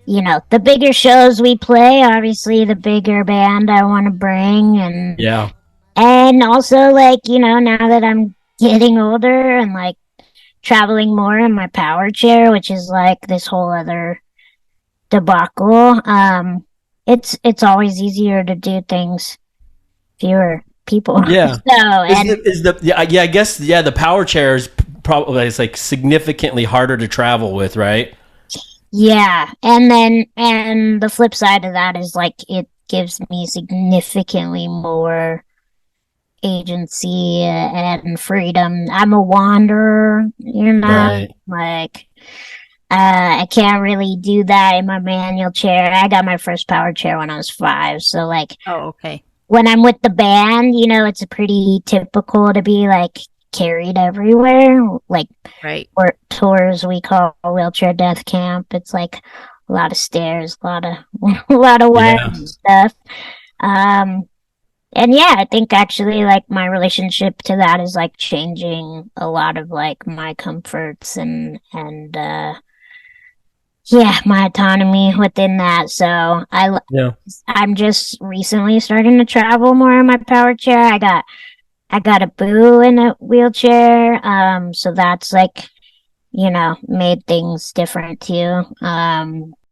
you know, the bigger shows we play, obviously the bigger band I want to bring, and also like, you know, now that I'm getting older and like traveling more in my power chair, which is like this whole other debacle. It's always easier to do things fewer people. Yeah. So and I guess the power chair is probably it's like significantly harder to travel with, right? yeah, and the flip side of that is like it gives me significantly more agency and freedom. I'm a wanderer, Right. like I can't really do that in my manual chair. I got my first power chair when I was 5, so like Oh, okay. when I'm with the band, it's pretty typical to be like carried everywhere. Like Right. or tours we call wheelchair death camp. It's like a lot of stairs, a lot of a lot of wires Yeah. and stuff. And yeah, I think actually like my relationship to that is like changing a lot of like my comforts and yeah, my autonomy within that. So Yeah. I'm just recently starting to travel more in my power chair. I got a boo in a wheelchair. So that's like, made things different too.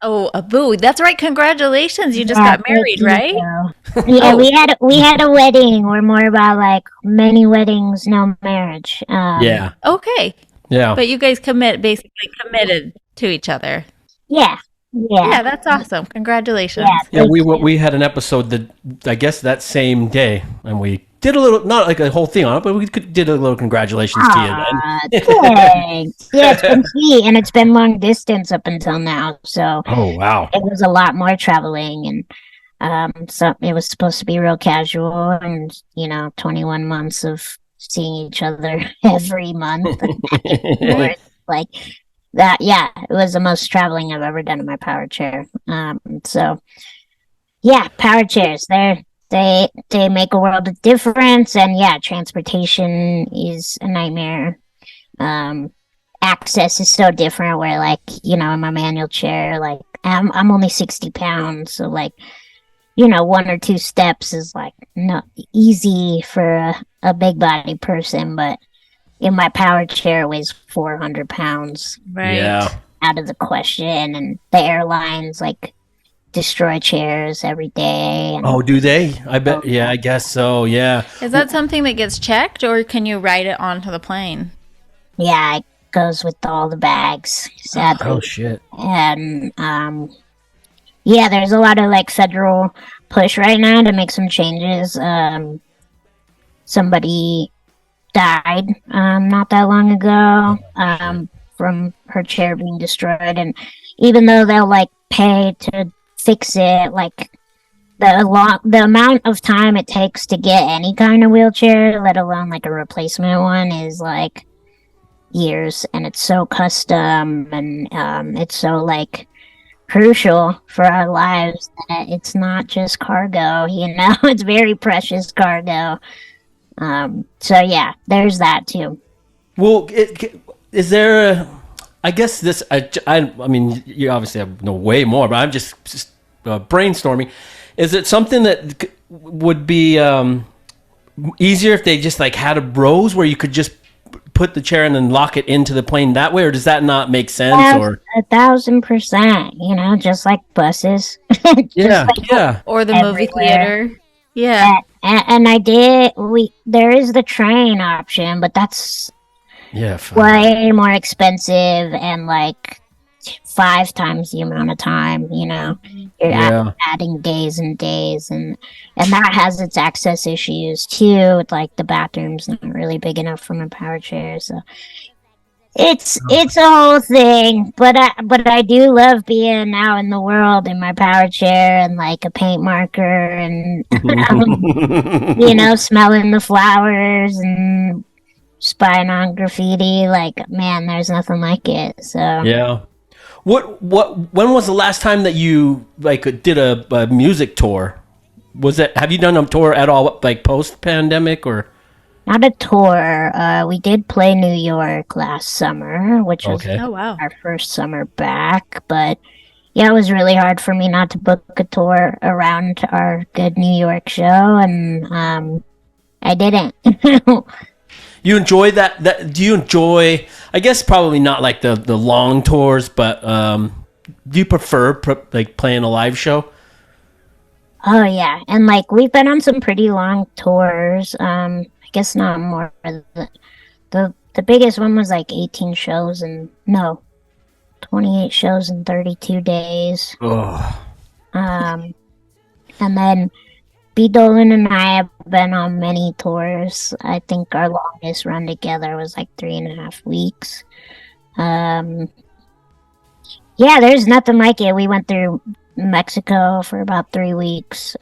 Oh, a boo. That's right. Congratulations. You just Yeah, got married, thank right? you. Yeah, Oh. we had a wedding. We're more about like many weddings, no marriage. Yeah. Okay. Yeah. But you guys basically committed to each other. Yeah. Yeah, Yeah. that's awesome. Congratulations. Yeah. Yeah, we had an episode that I guess that same day, and we did a little, not like a whole thing on it, but we did a little congratulations to you then. Thanks. Yeah, it's been sweet, and it's been long distance up until now, so Oh wow. it was a lot more traveling, and so it was supposed to be real casual, and 21 months of seeing each other every month, and back and forth, like that. Yeah, it was the most traveling I've ever done in my power chair. So yeah, power chairs, they make a world of difference, and yeah, transportation is a nightmare. Access is so different where like, in my manual chair, like I'm only 60 pounds, so like, one or two steps is like not easy for a big body person, but in my power chair it weighs 400 pounds Right. Yeah. out of the question, and the airlines like destroy chairs every day. And Oh, do they? I bet. Yeah, I guess so. Yeah. Is that something that gets checked, or can you ride it onto the plane? yeah, it goes with all the bags, sadly. Oh shit. And yeah, there's a lot of like federal push right now to make some changes. Somebody died not that long ago from her chair being destroyed, and even though they'll like pay to fix it, like the amount of time it takes to get any kind of wheelchair, let alone like a replacement one, is like years, and it's so custom, and it's so like crucial for our lives that it's not just cargo, it's very precious cargo. So yeah, there's that too. Well, is there a? I guess this. I mean, you obviously know way more, but I'm just brainstorming. Is it something that would be easier if they just like had a rows where you could just put the chair and then lock it into the plane that way, or does that not make sense? Or 1,000%, just like buses. yeah, yeah. Or the movie Everywhere. theater? Yeah. And there is the train option, but that's Yeah. way more expensive and like 5 times the amount of time. You're Yeah. adding days and days, and that has its access issues too. With like the bathroom's not really big enough for my power chair, so it's a whole thing. But I do love being out in the world in my power chair and like a paint marker and smelling the flowers and spying on graffiti. Like, man, there's nothing like it. So Yeah. When was the last time that you like did a music tour? Have you done a tour at all, like post pandemic or? not a tour. We did play New York last summer, which was Okay. Oh, wow. our first summer back. But yeah, it was really hard for me not to book a tour around our good New York show, and I didn't. You enjoy that? Do you enjoy? I guess probably not like the long tours, but do you prefer like playing a live show? Oh yeah, and like we've been on some pretty long tours. I guess not more. The biggest one was like 18 shows and no, 28 shows in 32 days. Oh. And then B. Dolan and I have been on many tours. I think our longest run together was like 3.5 weeks. Yeah, there's nothing like it. We went through Mexico for about 3 weeks.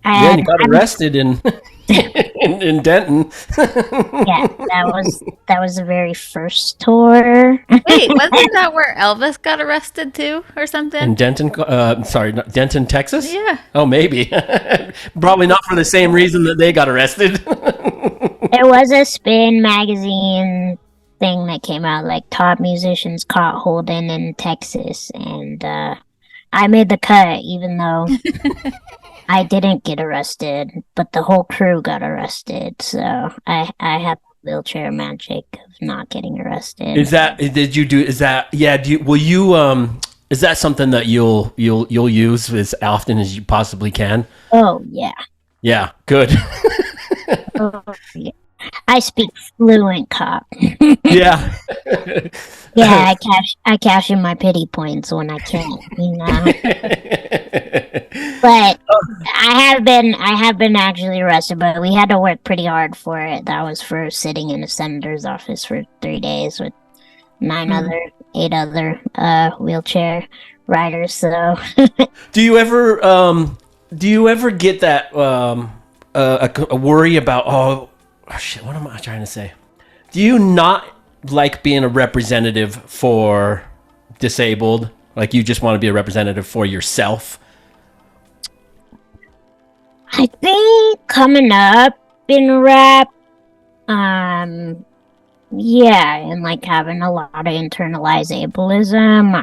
Yeah, you got arrested in in Denton. Yeah, that was the very first tour. Wait, wasn't that where Elvis got arrested too, or something? In Denton, Denton, Texas? Yeah. Oh, maybe. Probably not for the same reason that they got arrested. There was a Spin magazine thing that came out, like top musicians caught holding in Texas, and I made the cut, even though I didn't get arrested, but the whole crew got arrested. So I have wheelchair magic of not getting arrested. Is that something that you'll use as often as you possibly can? Oh yeah. Yeah, good. Oh, yeah. I speak fluent cop. Yeah. Yeah, I cash in my pity points when I can, you know. But I have been actually arrested, but we had to work pretty hard for it. That was for sitting in a senator's office for 3 days with 8 other wheelchair riders. So Do you ever get that a worry about oh shit, what am I trying to say? Do you not like being a representative for disabled? Like you just want to be a representative for yourself? I think coming up in rap, yeah, and like having a lot of internalized ableism,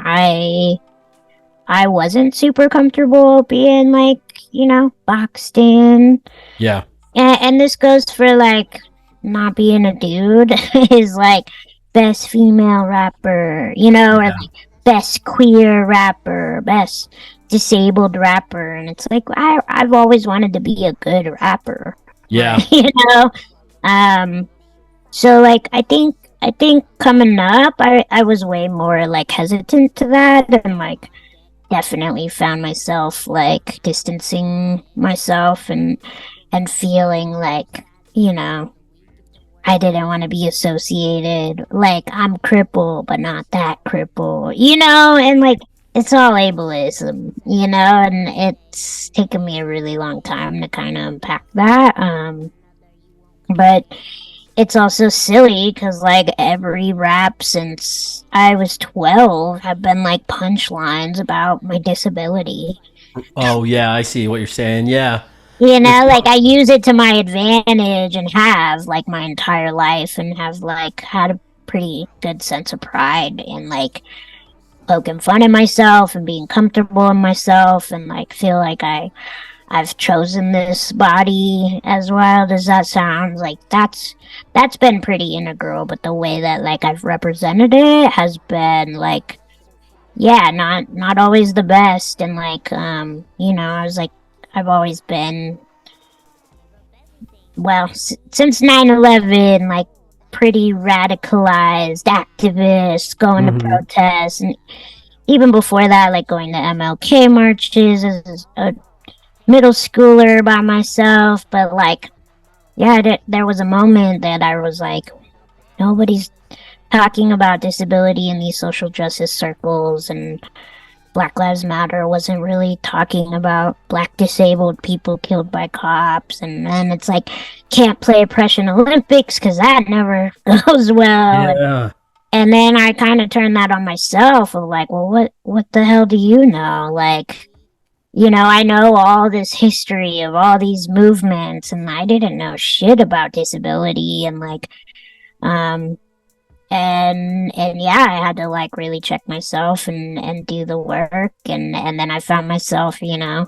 I wasn't super comfortable being like, you know, boxed in. Yeah. And this goes for like not being a dude is like best female rapper, you know, or like best queer rapper, best disabled rapper, and it's like I've always wanted to be a good rapper. Yeah. You know? So like I think coming up I was way more like hesitant to that, and like definitely found myself like distancing myself and feeling like, you know, I didn't want to be associated, like I'm crippled but not that crippled, you know, and like it's all ableism, you know, and it's taken me a really long time to kind of unpack that. But it's also silly because like every rap since I was 12 have been like punchlines about my disability. Oh yeah, I see what you're saying. Yeah. You know, like I use it to my advantage and have like my entire life, and have like had a pretty good sense of pride in like poking fun at myself and being comfortable in myself, and like feel like I've chosen this body. As wild as that sounds, like that's been pretty integral, but the way that like I've represented it has been like, yeah, not always the best. And like you know, I was like, I've always been, well, since 9/11, like pretty radicalized activist, going to protests, and even before that, like going to MLK marches as a middle schooler by myself. But like, yeah, there was a moment that I was like, nobody's talking about disability in these social justice circles, and Black Lives Matter wasn't really talking about Black disabled people killed by cops. And then it's like, can't play Oppression Olympics because that never goes well. Yeah. And then I kind of turned that on myself of like, well, what the hell do you know? Like, you know, I know all this history of all these movements, and I didn't know shit about disability. And like, and yeah, I had to like really check myself and do the work, and then I found myself, you know,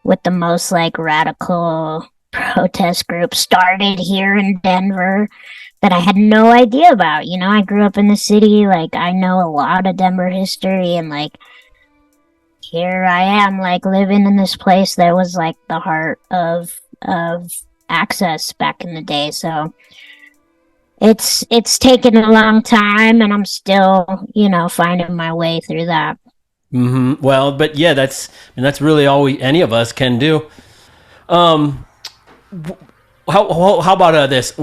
with the most like radical protest group started here in Denver that I had no idea about. You know, I grew up in the city, like I know a lot of Denver history, and like here I am, like living in this place that was like the heart of Access back in the day. So it's taken a long time, and I'm still, you know, finding my way through that. Well, but yeah, that's really all any of us can do. How about this?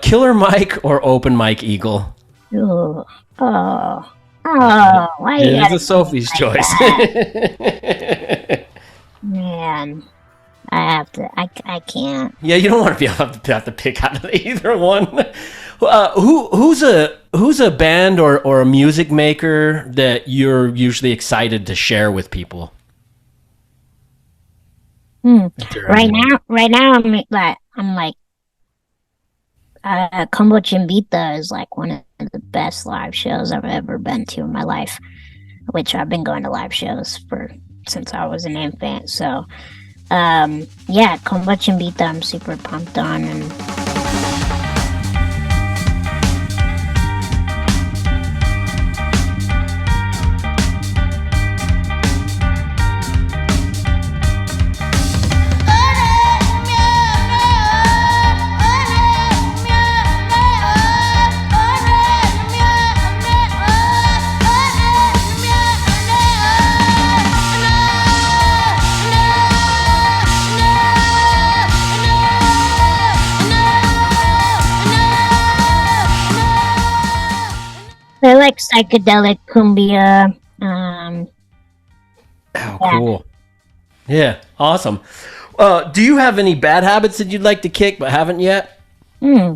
Killer Mike or Open Mike Eagle? Ooh. Why you It's gotta a Sophie's like choice. that? Man, I can't. Yeah, you don't want to be have to pick out of either one. Who's a band or a music maker that you're usually excited to share with people? Right now, I'm like, Combo Chimbita is like one of the best live shows I've ever been to in my life, which I've been going to live shows since I was an infant. So, yeah, Combo Chimbita I'm super pumped on. And they're like psychedelic cumbia. Cool. Yeah, awesome. Do you have any bad habits that you'd like to kick but haven't yet? Yeah,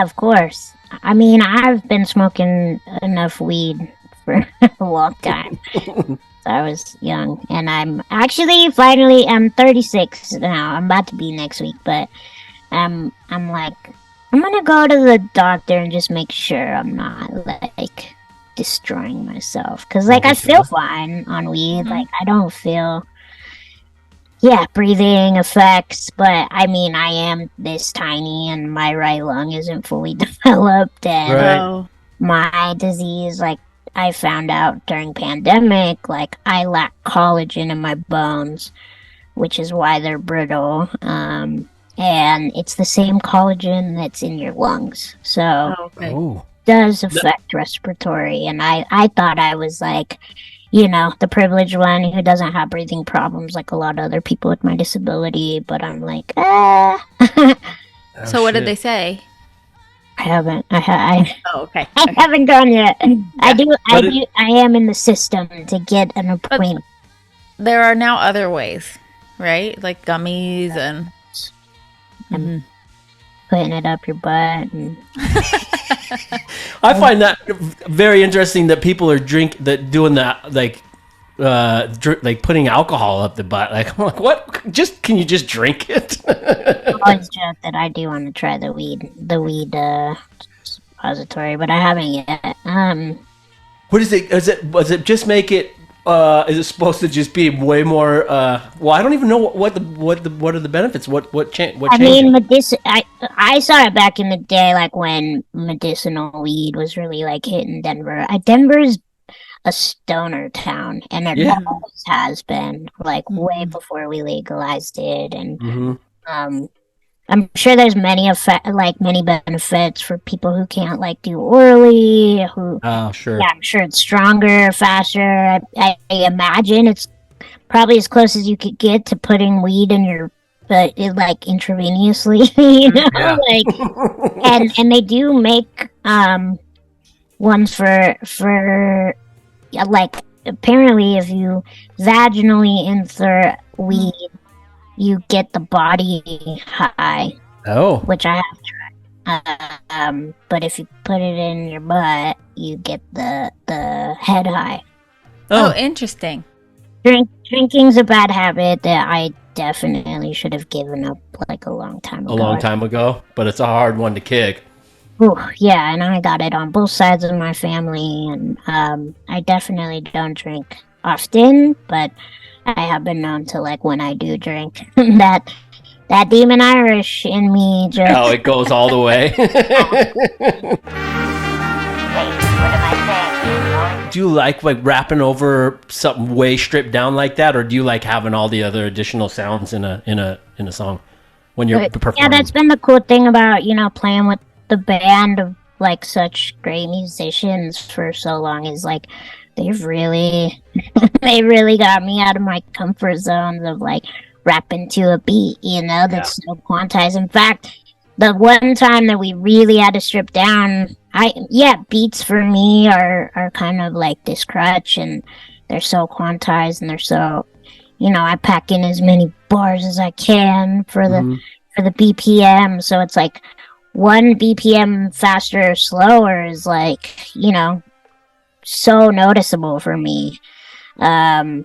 of course. I mean, I've been smoking enough weed for a long time. So I was young, and I'm 36 now. I'm about to be next week, but I'm like, I'm gonna go to the doctor and just make sure I'm not like destroying myself, because like I feel fine on weed. Like I don't feel breathing effects, but I mean I am this tiny and my right lung isn't fully developed, and my disease, like I found out during pandemic, like I lack collagen in my bones, which is why they're brittle. And it's the same collagen that's in your lungs. So it does affect respiratory. And I thought I was like, you know, the privileged one who doesn't have breathing problems like a lot of other people with my disability. But I'm like, So what did they say? I haven't. Oh, okay. I haven't gone yet. I am in the system to get an appointment. There are now other ways, right? Like gummies and putting it up your butt. And I find that very interesting that people are doing that, like putting alcohol up the butt. Like, I'm like, what? Can you just drink it? I always joke that I do want to try the weed suppository, but I haven't yet. What is it? Does it just make it? Is it supposed to just be way more? Well, I don't even know what are the benefits. What change? I mean, I saw it back in the day, like when medicinal weed was really like hitting Denver. Denver's a stoner town, and it always has been, like way before we legalized it. And I'm sure there's many benefits for people who can't like do orally. Sure. Yeah, I'm sure it's stronger, faster. I imagine it's probably as close as you could get to putting weed in your, but like intravenously, you know, like, and they do make ones for like, apparently if you vaginally insert weed, you get the body high. Oh. Which I have tried. But if you put it in your butt, you get the head high. Oh, interesting. Drinking's a bad habit that I definitely should have given up like a long time ago. But it's a hard one to kick. Ooh, yeah, and I got it on both sides of my family, and I definitely don't drink often, but I have been known to, like, when I do drink, that demon Irish in me just... Oh, it goes all the way. Do you like rapping over something way stripped down like that, or do you like having all the other additional sounds in a song when you're performing? Yeah, that's been the cool thing about, you know, playing with the band of like such great musicians for so long, is like they've really they really got me out of my comfort zones of like rapping to a beat, you know, that's so quantized. In fact, the one time that we really had to strip down, beats for me are kind of like this crutch, and they're so quantized, and they're so, you know, I pack in as many bars as I can for the BPM, so it's like 1 BPM faster or slower is like, you know, so noticeable for me. We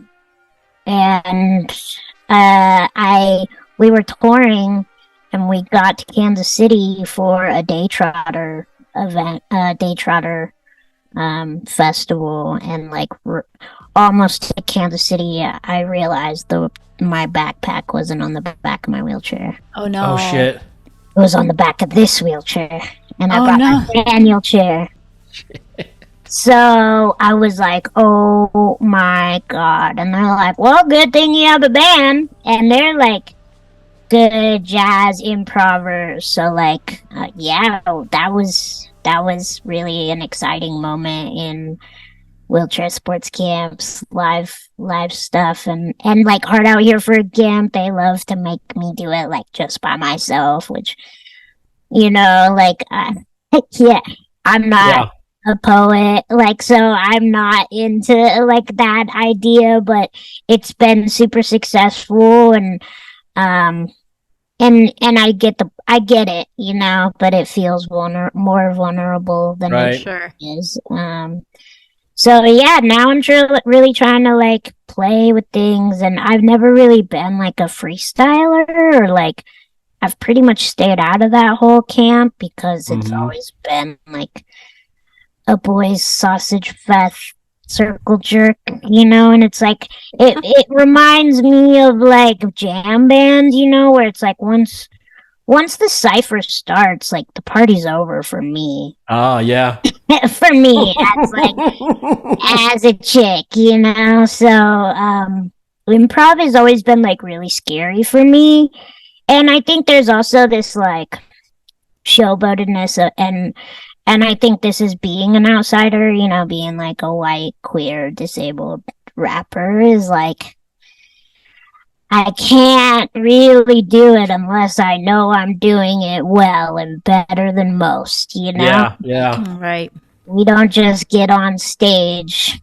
were touring, and we got to Kansas City for a Day Trotter event, festival, and like almost to Kansas City, I realized my backpack wasn't on the back of my wheelchair. Oh no! Oh shit! It was on the back of this wheelchair, and I brought my manual chair. So I was like, oh my god. And they're like, well, good thing you have a band. And they're like good jazz improvers. So like, that was really an exciting moment in wheelchair sports camps, live stuff. And like Hard Out Here for a Gimp, they love to make me do it like just by myself, which, you know, like, I'm not a poet, like, so I'm not into like that idea, but it's been super successful, and I get it, you know, but it feels more vulnerable than it is. So yeah, now I'm really trying to like play with things, and I've never really been like a freestyler, or like I've pretty much stayed out of that whole camp because it's always been like a boy's sausage fest circle jerk, you know, and it's like it reminds me of like jam bands, you know, where it's like once the cypher starts, like the party's over for me. Oh yeah. For me, as a chick, you know. So improv has always been like really scary for me, and I think there's also this like showboatedness and I think this is being an outsider, you know, being like a white, queer, disabled rapper is like, I can't really do it unless I know I'm doing it well and better than most, you know? Yeah. Right. We don't just get on stage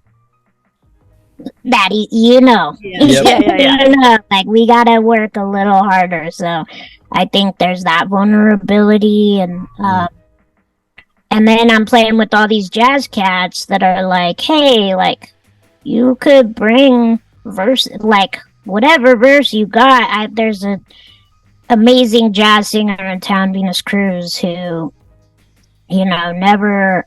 that, you know. Yeah. You know, like, we gotta work a little harder, so I think there's that vulnerability, and then I'm playing with all these jazz cats that are like, hey, like, you could bring verse, like, whatever verse you got. There's an amazing jazz singer in town, Venus Cruz, who, you know, never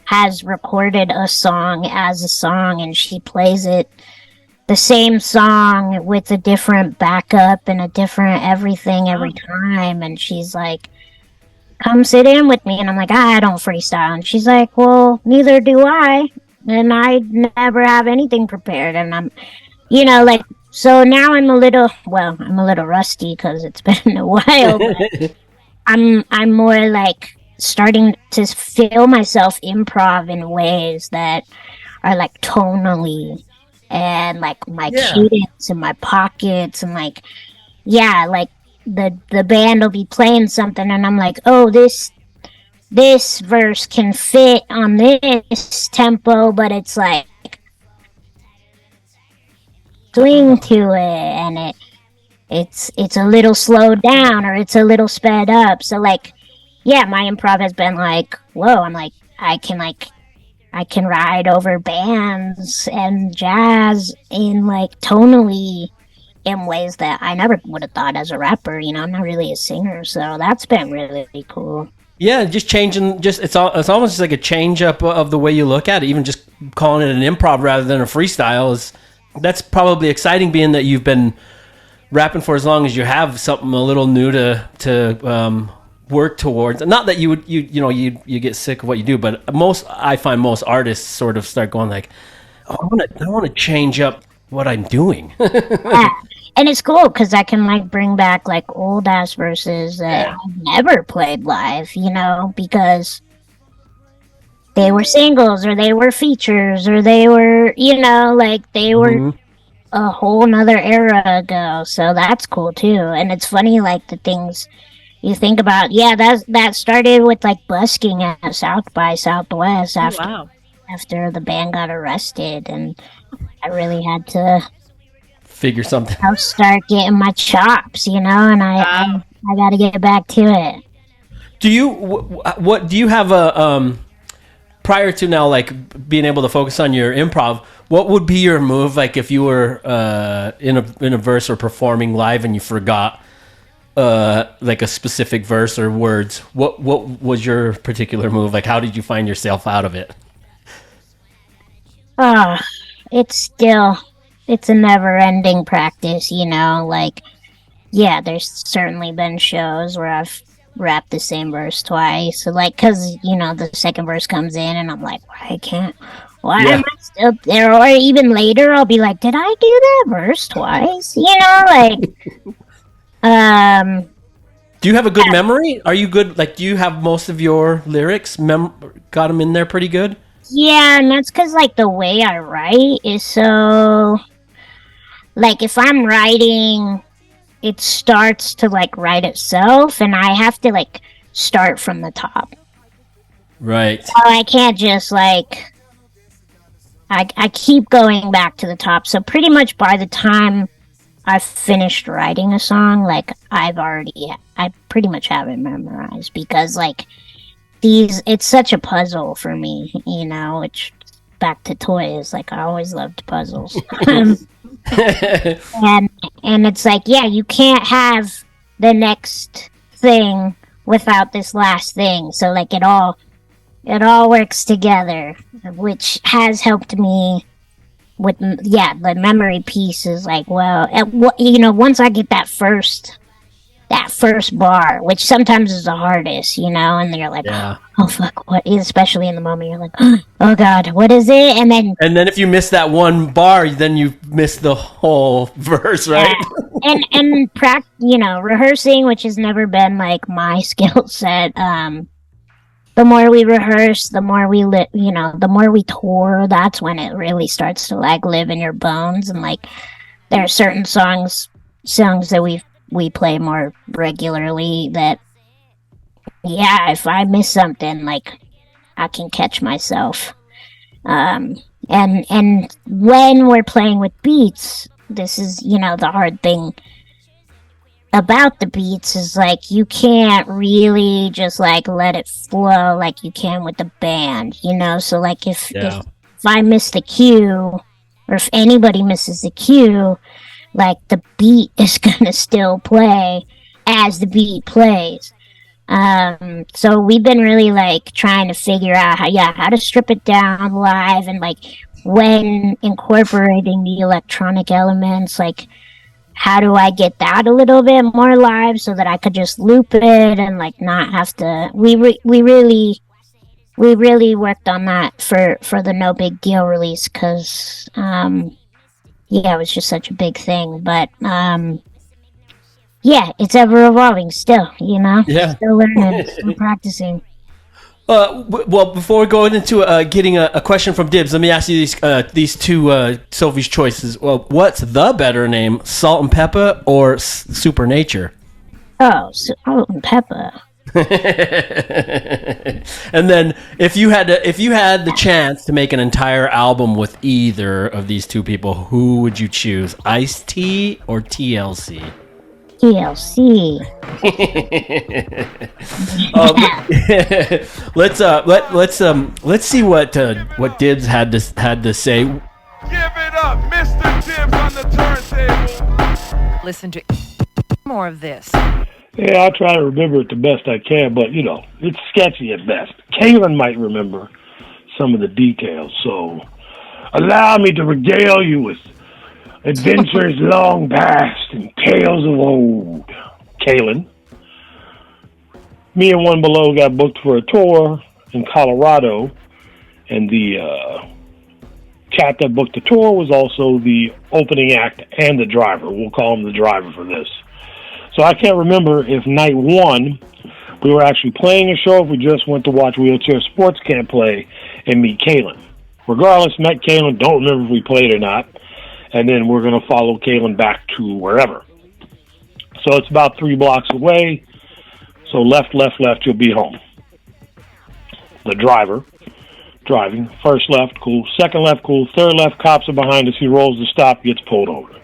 has recorded a song as a song, and she plays it, the same song, with a different backup and a different everything every time, and she's like, come sit in with me, and I'm like, I don't freestyle, and she's like, well, neither do I, and I never have anything prepared, and I'm, you know, like, so now I'm a little rusty because it's been a while, but I'm more like starting to feel myself improv in ways that are like tonally, and like my cadence and my pockets, and like, like, the band will be playing something, and I'm like, oh, this verse can fit on this tempo, but it's like swing to it, and it's a little slowed down, or it's a little sped up. So like, my improv has been like, whoa, I'm like, I can ride over bands and jazz in like tonally in ways that I never would have thought as a rapper. You know, I'm not really a singer, so that's been really cool. Yeah, just changing. It's almost just like a change up of the way you look at it. Even just calling it an improv rather than a freestyle is that's probably exciting, being that you've been rapping for as long as you have, something a little new to work towards. Not that you get sick of what you do, but I find most artists sort of start going like, oh, I want to change up what I'm doing. Yeah. And it's cool because I can like bring back like old ass verses that I've never played live, because they were singles or they were features or they were, they were a whole nother era ago. So that's cool too. And it's funny, like the things you think about. Yeah, that started with like busking at South by Southwest after the band got arrested, and I really had to figure something. I'll start getting my chops, and I got to get back to it. Do you have a prior to now, like being able to focus on your improv? What would be your move, like if you were in a verse or performing live and you forgot like a specific verse or words? What was your particular move? Like, how did you find yourself out of it? It's a never-ending practice, like, yeah, there's certainly been shows where I've rapped the same verse twice, so, like, because, the second verse comes in, and I'm like, why am I still there? Or even later, I'll be like, did I do that verse twice? Do you have a good memory? Are you good, like, do you have most of your lyrics, got them in there pretty good? Yeah, and that's because, like, the way I write is so... Like, if I'm writing, it starts to, like, write itself, and I have to, like, start from the top. Right. So I can't just, like... I keep going back to the top, so pretty much by the time I've finished writing a song, like, I pretty much have it memorized, because, like, it's such a puzzle for me, which, back to toys, like, I always loved puzzles. and it's like, yeah, you can't have the next thing without this last thing, so, like, it all works together, which has helped me with, the memory piece is like, well, once I get that first bar, which sometimes is the hardest, and you're like, oh fuck, what is, especially in the moment, you're like, oh god, what is it? And then if you miss that one bar, then you miss the whole verse, right? Yeah. and rehearsing, which has never been like my skill set. The more we rehearse, the more we the more we tour, that's when it really starts to like live in your bones. And like, there are certain songs that we play more regularly that, if I miss something, like, I can catch myself. And when we're playing with beats, this is, the hard thing about the beats is, like, you can't really just, like, let it flow like you can with the band, So, like, if I miss the cue, or if anybody misses the cue, like, the beat is gonna still play as the beat plays. So we've been really, like, trying to figure out how to strip it down live, and, like, when incorporating the electronic elements, like, how do I get that a little bit more live so that I could just loop it and, like, not have to... We really worked on that for the No Big Deal release, because, it was just such a big thing. But, it's ever evolving still, Yeah. Still learning, still practicing. Well, before we go into getting a question from Dibs, let me ask you these two Sophie's choices. Well, what's the better name, Salt and Pepper or Super Nature? Oh, Salt and Pepper. And then, if you had the chance to make an entire album with either of these two people, who would you choose, Ice-T or TLC? TLC. Let's see what Dibs had to say. Give it up, Mr. Tibbs on the turntable. Listen to more of this. Yeah, I'll try to remember it the best I can, but, it's sketchy at best. Kalyn might remember some of the details, so allow me to regale you with Adventures long past and tales of old. Kalyn. Me and One Below got booked for a tour in Colorado, and the cat that booked the tour was also the opening act and the driver. We'll call him the driver for this. So I can't remember if night one we were actually playing a show, if we just went to watch Wheelchair Sports Camp play and meet Kalyn. Regardless, met Kalyn, don't remember if we played or not, and then we're going to follow Kalyn back to wherever. So it's about 3 blocks away. So left, you'll be home. The driver, driving. First left, cool. Second left, cool. Third left, cops are behind us. He rolls the stop, gets pulled over.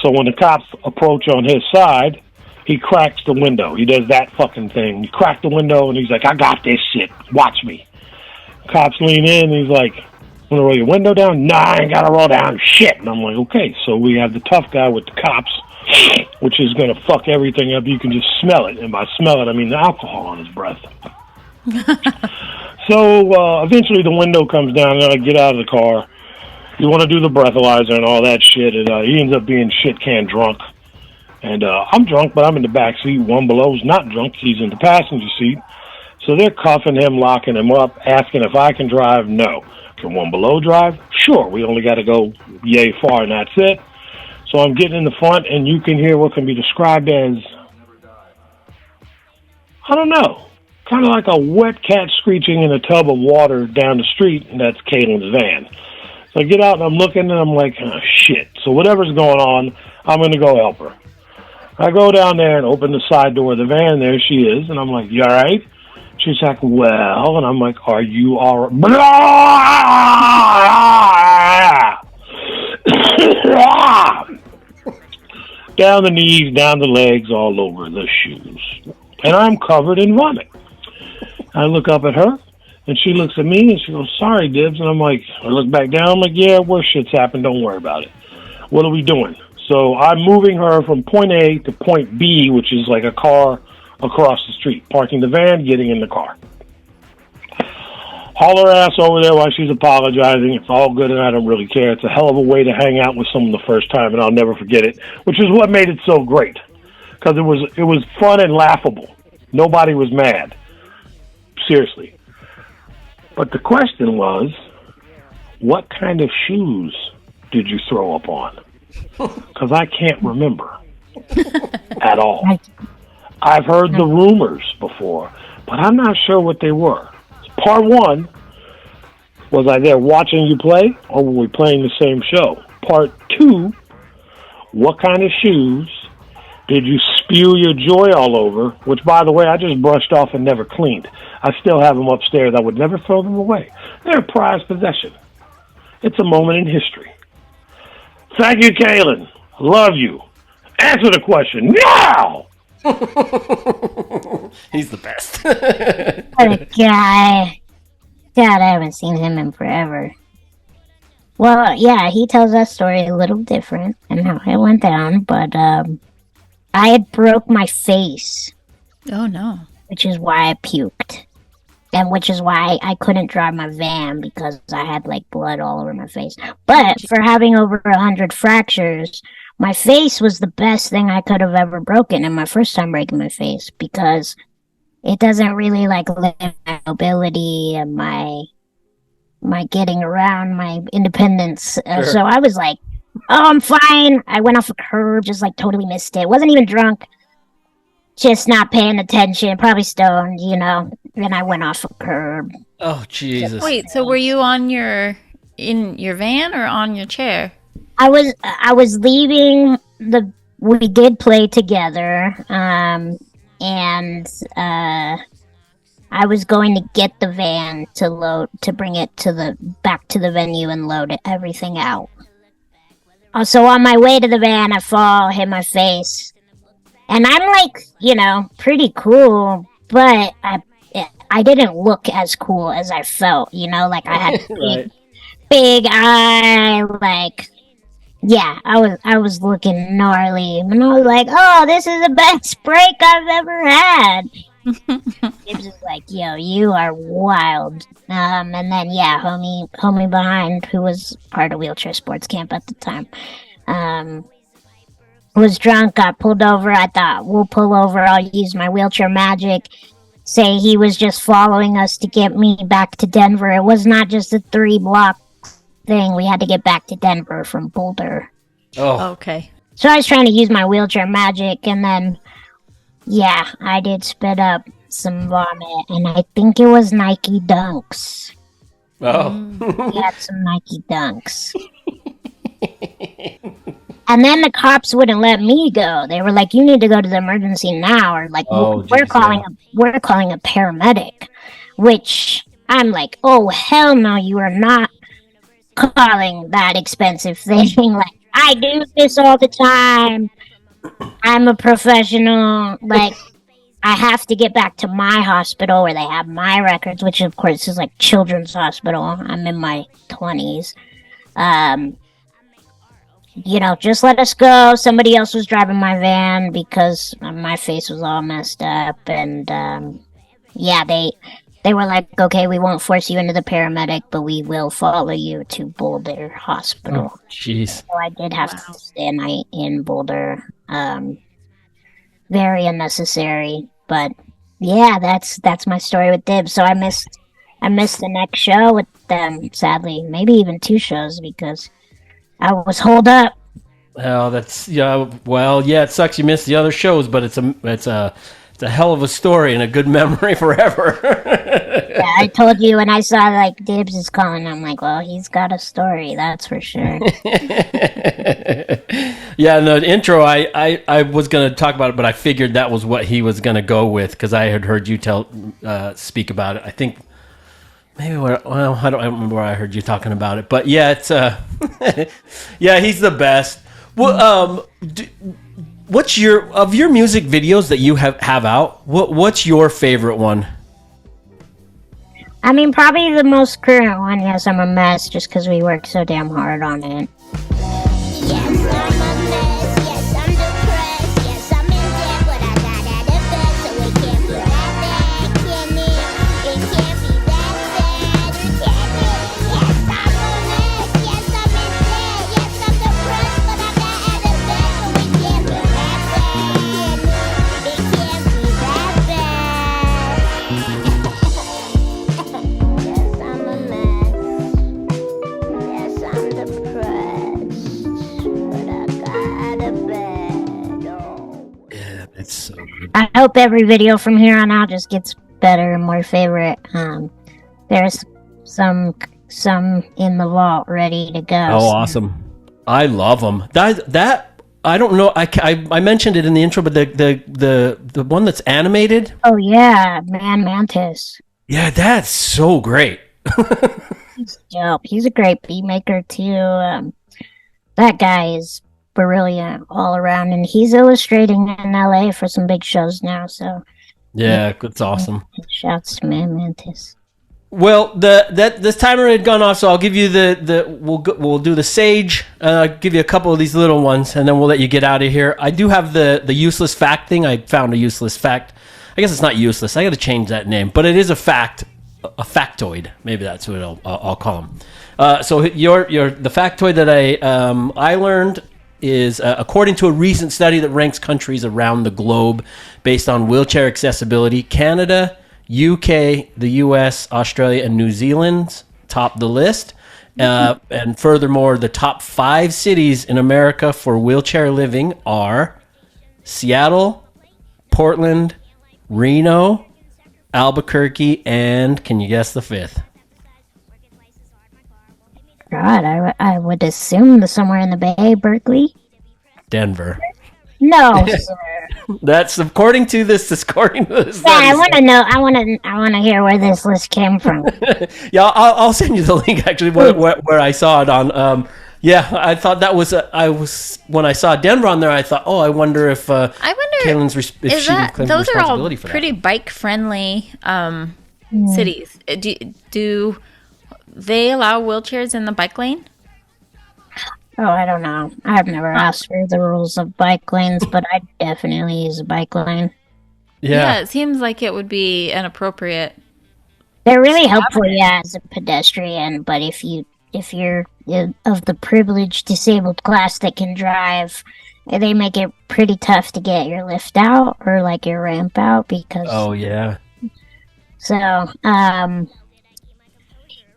So when the cops approach on his side, he cracks the window. He does that fucking thing. He cracked the window, and he's like, I got this shit. Watch me. Cops lean in, and he's like, want to roll your window down? Nah, I ain't got to roll down shit. And I'm like, okay. So we have the tough guy with the cops, which is going to fuck everything up. You can just smell it. And by smell it, I mean the alcohol on his breath. So eventually the window comes down, and I get out of the car. You want to do the breathalyzer and all that shit. And he ends up being shit-can drunk. And I'm drunk, but I'm in the back seat. One Below's not drunk. He's in the passenger seat. So they're cuffing him, locking him up, asking if I can drive. No. Can One Below drive? Sure. We only got to go yay far, and that's it. So I'm getting in the front, and you can hear what can be described as, I don't know, kind of like a wet cat screeching in a tub of water down the street, and that's Kalyn's van. So I get out, and I'm looking, and I'm like, oh, shit. So whatever's going on, I'm going to go help her. I go down there and open the side door of the van. There she is, and I'm like, you all right? She's like, well, and I'm like, are you all right? Down the knees, down the legs, all over the shoes. And I'm covered in vomit. I look up at her, and she looks at me, and she goes, sorry, Dibs. And I'm like, I look back down, I'm like, yeah, worse shit's happened, don't worry about it. What are we doing? So I'm moving her from point A to point B, which is like a car across the street. Parking the van, getting in the car. Haul her ass over there while she's apologizing. It's all good, and I don't really care. It's a hell of a way to hang out with someone the first time, and I'll never forget it, which is what made it so great. Because it was fun and laughable. Nobody was mad. Seriously. But the question was, what kind of shoes did you throw up on? Because I can't remember at all. I've heard the rumors before, but I'm not sure what they were. Part one, was I there watching you play, or were we playing the same show? Part two, what kind of shoes did you spew your joy all over, which, by the way, I just brushed off and never cleaned. I still have them upstairs. I would never throw them away. They're a prized possession. It's a moment in history. Thank you, Kalyn. Love you. Answer the question now! He's the best. What a guy. God, I haven't seen him in forever. Well, yeah, he tells that story a little different and how it went down, but I had broke my face. Oh, no. Which is why I puked. And which is why I couldn't drive my van, because I had, like, blood all over my face. But for having over 100 fractures, my face was the best thing I could have ever broken in my first time breaking my face, because it doesn't really, like, limit my mobility and my getting around, my independence. Sure. So I was like, oh, I'm fine. I went off a curb, just, like, totally missed it. Wasn't even drunk. Just not paying attention, probably stoned, you know. And I went off a curb. Oh, Jesus. Wait, so were you in your van or on your chair? I was leaving we did play together, and I was going to get the van to bring it back to the venue and load everything out. So on my way to the van, I fall, hit my face. And I'm like, you know, pretty cool, but I didn't look as cool as I felt, you know, like I had Right. big eye, like, yeah, I was looking gnarly, and I was like, oh, this is the best break I've ever had. It was like, yo, you are wild. And then, yeah, homie behind, who was part of Wheelchair Sports Camp at the time, Was drunk, got pulled over. I thought, we'll pull over. I'll use my wheelchair magic. Say he was just following us to get me back to Denver. It was not just a 3-block thing. We had to get back to Denver from Boulder. Oh. Okay. So I was trying to use my wheelchair magic, and then, yeah, I did spit up some vomit, and I think it was Nike Dunks. Oh. We had some Nike Dunks. And then the cops wouldn't let me go. They were like, "You need to go to the emergency now," or like, "We're calling a paramedic." Which I'm like, "Oh hell no, you are not calling that expensive thing." Like, I do this all the time. I'm a professional. Like, I have to get back to my hospital where they have my records, which of course is like Children's Hospital. I'm in my 20s. Just let us go. Somebody else was driving my van because my face was all messed up. And, they were like, "Okay, we won't force you into the paramedic, but we will follow you to Boulder Hospital." Oh, jeez. So I did have to stay a night in Boulder. Very unnecessary. But, yeah, that's my story with Dibs. So I missed the next show with them, sadly. Maybe even 2 shows because I was holed up. Oh, that's it sucks you missed the other shows, but it's a hell of a story and a good memory forever. Yeah, I told you when I saw like Dibs is calling, I'm like, well, he's got a story, that's for sure. Yeah, no, the intro, I was going to talk about it, but I figured that was what he was going to go with because I had heard you speak about it. I think maybe I don't remember where I heard you talking about it, but yeah, it's yeah, he's the best. Well, what's your music videos that you have out? What's your favorite one? I mean, probably the most current one. Yes, I'm a mess, just because we worked so damn hard on it. I hope every video from here on out just gets better and more favorite. There's some in the vault ready to go. Oh, awesome! I love them. That I don't know. I mentioned it in the intro, but the one that's animated. Oh yeah, Mantis. Yeah, that's so great. He's dope. He's a great beat maker too. That guy is brilliant all around, and he's illustrating in LA for some big shows now. So yeah, it's awesome. Shouts to Mantis. Well, this timer had gone off, so I'll give you we'll do the sage. Give you a couple of these little ones, and then we'll let you get out of here. I do have the useless fact thing. I found a useless fact. I guess it's not useless. I got to change that name, but it is a fact, a factoid. Maybe that's what I'll call them. So the factoid that I learned is according to a recent study that ranks countries around the globe based on wheelchair accessibility, Canada, UK, the US, Australia, and New Zealand top the list. And furthermore, the top 5 cities in America for wheelchair living are Seattle, Portland, Reno, Albuquerque, and can you guess the 5th? God, I would assume somewhere in the Bay, Berkeley. Denver. No, sir. That's according to this. Yeah, I want to know. I want to hear where this list came from. Yeah, I'll send you the link. Actually, where I saw it on. Yeah, I thought that was. When I saw Denver on there, I thought, oh, I wonder if. Kalyn's if she would claim those are all responsibility for pretty that. bike friendly cities. Do they allow wheelchairs in the bike lane? Oh, I don't know. I've never asked for the rules of bike lanes, but I definitely use a bike lane. Yeah, it seems like it would be an appropriate. They're really helpful, yeah, as a pedestrian. But if you if you're of the privileged disabled class that can drive, they make it pretty tough to get your lift out or like your ramp out because. Oh yeah. So,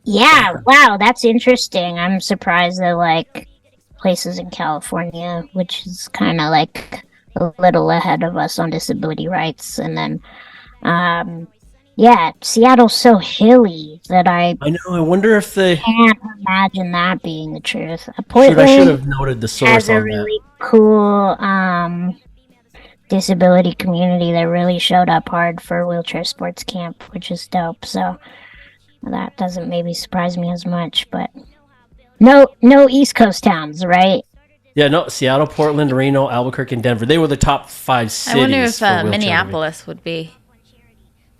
yeah, wow, that's interesting. I'm surprised that like places in California, which is kind of like a little ahead of us on disability rights, and then, yeah, Seattle's so hilly that I know. I wonder if they can't imagine that being the truth. I Portland should have noted the source has a on really cool disability community that really showed up hard for wheelchair sports camp, which is dope. So that doesn't maybe surprise me as much, but no East Coast towns, right? Yeah, no, Seattle, Portland, Reno, Albuquerque, and Denver. They were the top 5 cities. I wonder if for wheelchair Minneapolis would be.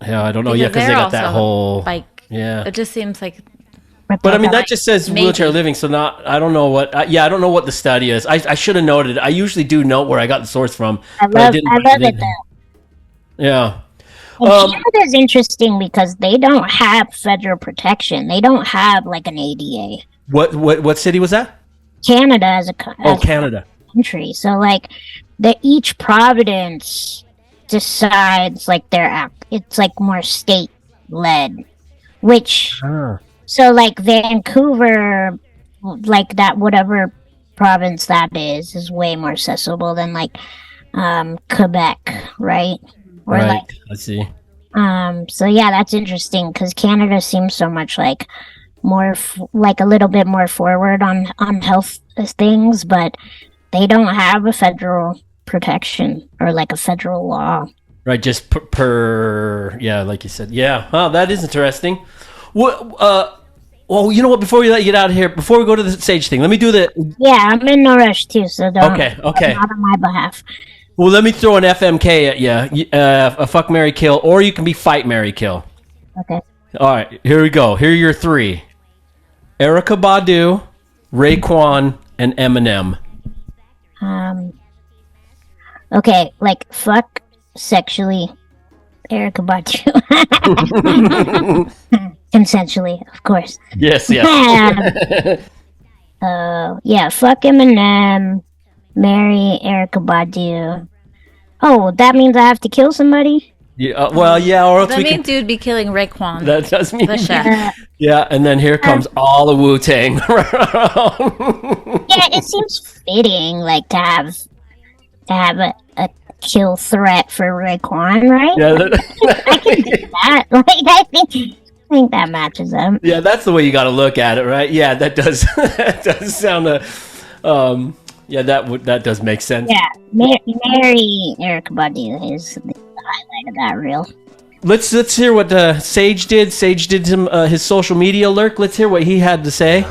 Yeah, I don't know. Yeah, because they got that whole. Yeah. It just seems like. But I mean, that just says Maybe. wheelchair living. So I don't know what. I don't know what the study is. I should have noted it. I usually do note where I got the source from. I love it though. Yeah. And Canada's interesting because they don't have federal protection. They don't have like an ADA. What city was that? Canada as a Canada country. So like each province decides like it's like more state led, which so like Vancouver, like that whatever province that is way more accessible than like Quebec, right? Or right. like I see. So yeah, that's interesting because Canada seems so much like more like a little bit more forward on health things, but they don't have a federal protection or like a federal law. Right, just per yeah, like you said. Yeah. Oh, that is interesting. What? Well, you know what? Before we let you get out of here, before we go to the Sage thing, let me do the. Yeah, I'm in no rush too, so don't. Okay. Not on my behalf. Well, let me throw an FMK at you. A fuck, marry, kill, or you can be fight, marry, kill. Okay. All right, here we go. Here are your 3: Erykah Badu, Raekwon, and Eminem. Okay, like fuck sexually, Erykah Badu. Consensually, of course. Yes. Yeah, fuck Eminem, marry Erykah Badu. Oh, that means I have to kill somebody? Yeah, well, yeah, or else That we means can. you'd be killing Raekwon. That does mean. The chef. Yeah, and then here comes all the Wu-Tang. Yeah, it seems fitting, like to have a kill threat for Raekwon, right? Yeah, I can do that. Like, I think that matches up. Yeah, that's the way you got to look at it, right? Yeah, that does. That does sound. Yeah, that does make sense. Yeah, marry Erykah Badu is the highlight of that reel. Let's hear what Sage did. Sage did his social media lurk. Let's hear what he had to say.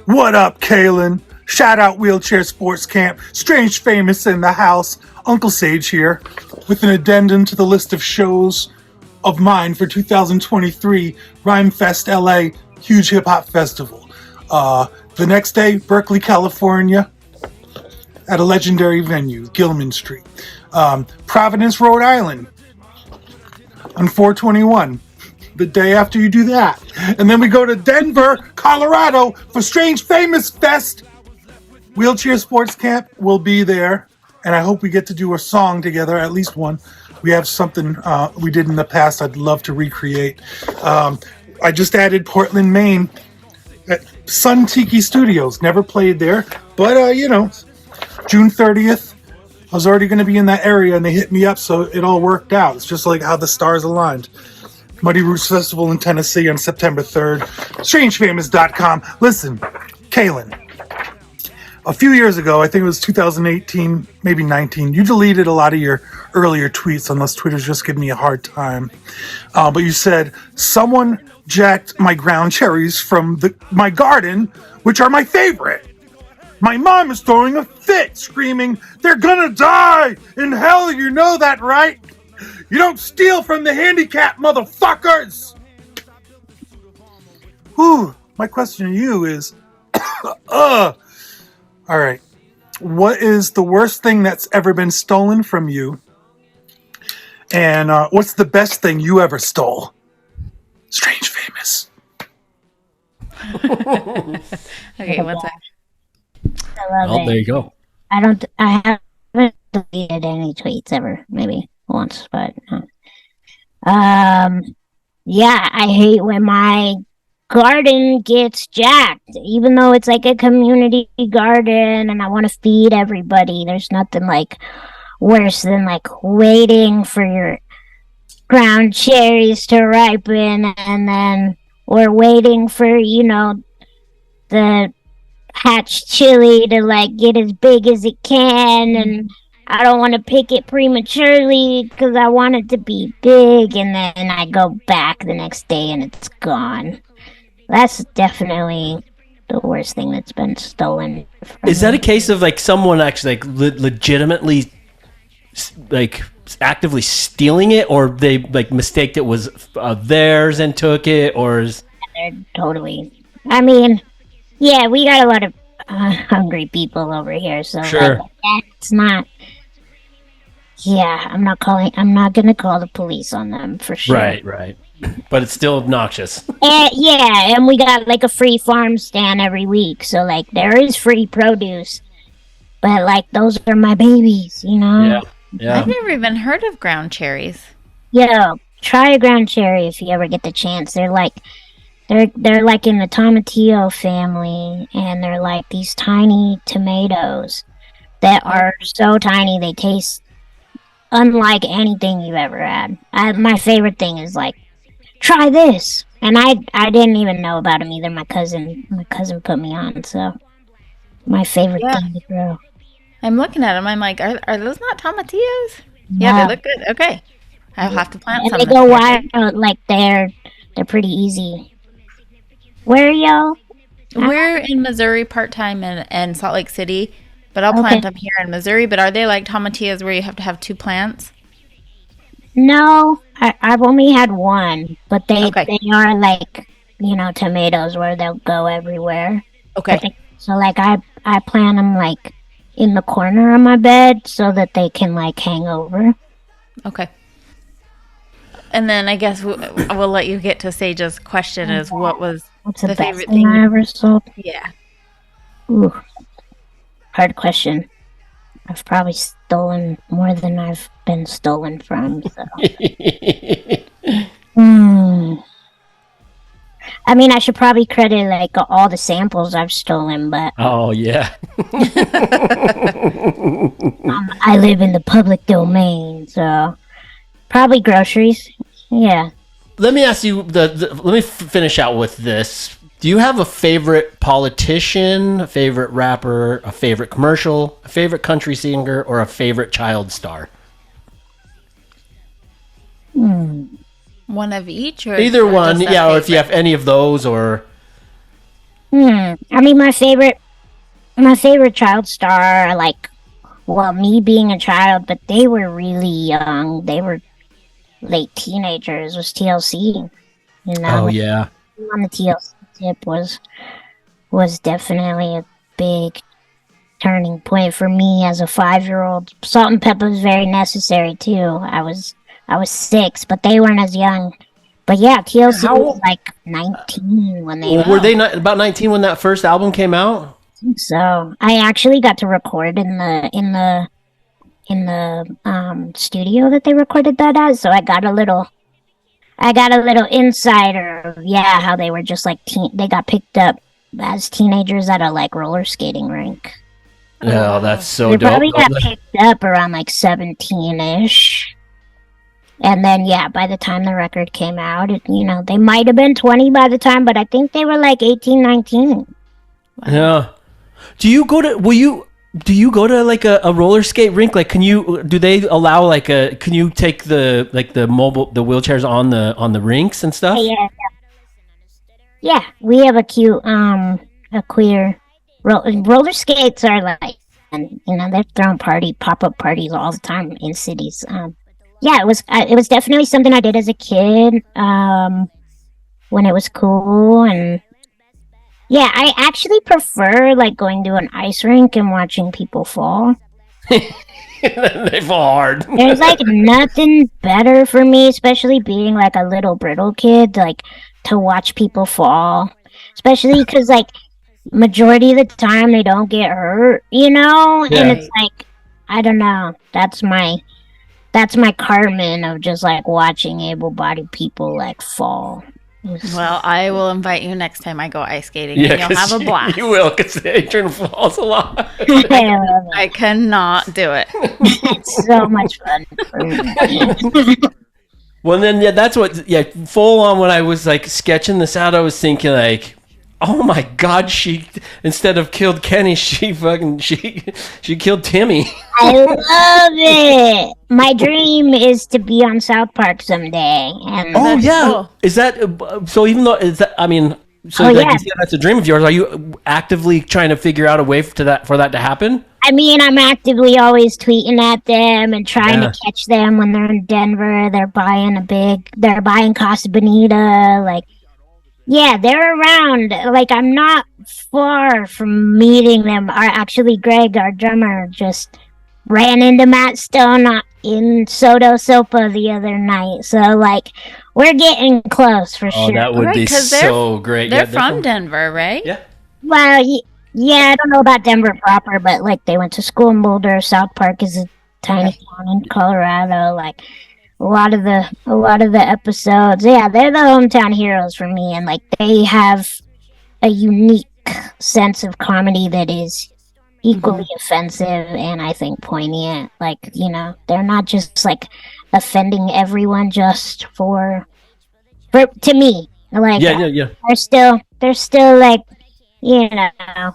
What up, Kalyn? Shout out Wheelchair Sports Camp. Strange Famous in the house. Uncle Sage here with an addendum to the list of shows of mine for 2023 Rhyme Fest LA, huge hip hop festival. The next day, Berkeley, California, at a legendary venue, Gilman Street. Providence, Rhode Island, on 4/21. The day after you do that. And then we go to Denver, Colorado for Strange Famous Fest. Wheelchair Sports Camp will be there. And I hope we get to do a song together, at least one. We have something we did in the past I'd love to recreate. I just added Portland, Maine at Sun Tiki Studios. Never played there. But, June 30th, I was already going to be in that area and they hit me up, so it all worked out. It's just like how the stars aligned. Muddy Roots Festival in Tennessee on September 3rd. StrangeFamous.com. Listen, Kalyn, a few years ago, I think it was 2018, maybe 19, you deleted a lot of your earlier tweets, unless Twitter's just giving me a hard time. But you said, someone jacked my ground cherries from my garden, which are my favorite. My mom is throwing a fit, screaming, they're gonna die in hell, you know that, right? You don't steal from the handicapped, motherfuckers! Whew, my question to you is, alright, what is the worst thing that's ever been stolen from you? And what's the best thing you ever stole? Strange famous. Okay, what's that? I love it. There you go. I haven't deleted any tweets ever. Maybe once, but yeah, I hate when my garden gets jacked, even though it's like a community garden and I want to feed everybody. There's nothing like worse than like waiting for your ground cherries to ripen and then or waiting for, you know, the hatch chili to like get as big as it can, and I don't want to pick it prematurely because I want it to be big, and then I go back the next day and it's gone. That's definitely the worst thing that's been stolen. Is that a case of like someone actually like legitimately like actively stealing it, or they like mistaked it was theirs and took it, or is... They're totally... I mean, yeah, we got a lot of hungry people over here, so sure. Like, it's not... Yeah, I'm not gonna call the police on them for sure. Right. But it's still obnoxious. Yeah, and we got like a free farm stand every week, so like there is free produce. But like those are my babies, you know? Yeah. I've never even heard of ground cherries. Yo, try a ground cherry if you ever get the chance. They're like in the tomatillo family, and they're like these tiny tomatoes that are so tiny they taste unlike anything you've ever had. My favorite thing is like, try this, and I didn't even know about them either. My cousin put me on, so my favorite thing to grow. I'm looking at them. I'm like, are those not tomatillos? No. Yeah, they look good. Okay, I'll have to plant And some. they go wild, like they're pretty easy. Where are y'all? We're in Missouri part-time and Salt Lake City, but I'll plant them here in Missouri. But are they like tomatillos where you have to have 2 plants? No, I've only had one, but they are like, you know, tomatoes where they'll go everywhere. Okay. So like I plant them like in the corner of my bed so that they can like hang over. Okay. And then I guess we'll let you get to Sage's question is what's the favorite thing I ever sold? Yeah. Ooh. Hard question. I've probably stolen more than I've been stolen from. So. I mean, I should probably credit like all the samples I've stolen, but oh yeah. I live in the public domain, so probably groceries. Yeah. Let me ask you let me finish out with this. Do you have a favorite politician, a favorite rapper, a favorite commercial, a favorite country singer, or a favorite child star? One of each, or either one, yeah. Or if you have any of those, or I mean, my favorite child star, like, well, me being a child, but they were really young. They were late teenagers. Was TLC, you know? Oh yeah. On the TLC tip was definitely a big turning point for me as a 5-year-old. Salt and pepper was very necessary too. I was 6, but they weren't as young. But yeah, TLC was like 19 when they were they not about 19 when that first album came out? I think so. I actually got to record in the studio that they recorded that at, so I got a little insider of how they were just like they got picked up as teenagers at a like roller skating rink. Yeah, that's so they dope. Probably got picked up around like 17-ish. And then, by the time the record came out, they might have been 20 by the time, but I think they were like 18, 19. Wow. Yeah. Do you go to like a roller skate rink? Like, do they allow can you take the wheelchairs on the rinks and stuff? Yeah. We have a cute, a queer roller skates are like, and they're throwing pop-up parties all the time in cities. It was definitely something I did as a kid, when it was cool, and I actually prefer like going to an ice rink and watching people fall. They fall hard. There's like nothing better for me, especially being like a little brittle kid, like to watch people fall. Especially because like majority of the time they don't get hurt, you know? Yeah. And it's like, I don't know. That's my Carmen of just like watching able-bodied people like fall. Well, I will invite you next time I go ice skating, and you'll 'cause have a blast. You will, because Adrienne falls a lot. I cannot do it. It's so much fun for me. Well, then, yeah, that's what, full on when I was, like, sketching this out, I was thinking, like, oh my God, she, instead of killed Kenny, she killed Timmy. I love it. My dream is to be on South Park someday. And Oh, yeah. Is that, so even though, is that, I mean, so Oh, like yeah. you said, that's a dream of yours. Are you actively trying to figure out a way for that to happen? I mean, I'm actively always tweeting at them and trying to catch them when they're in Denver. They're buying Casa Bonita. Like, yeah, they're around. Like, I'm not far from meeting them. Actually, Greg, our drummer, just ran into Matt Stone in Soto Sopa the other night. So, like, we're getting close for sure. Oh, that would be 'cause so great. They're Yeah, from Denver, right? Yeah. Well, yeah, I don't know about Denver proper, but like they went to school in Boulder. South Park is a tiny town in Colorado. Like a lot of the episodes, yeah, they're the hometown heroes for me, and like they have a unique sense of comedy that is equally offensive and I think poignant. Like, you know, they're not just like offending everyone just for to me. Like they're still like, you know,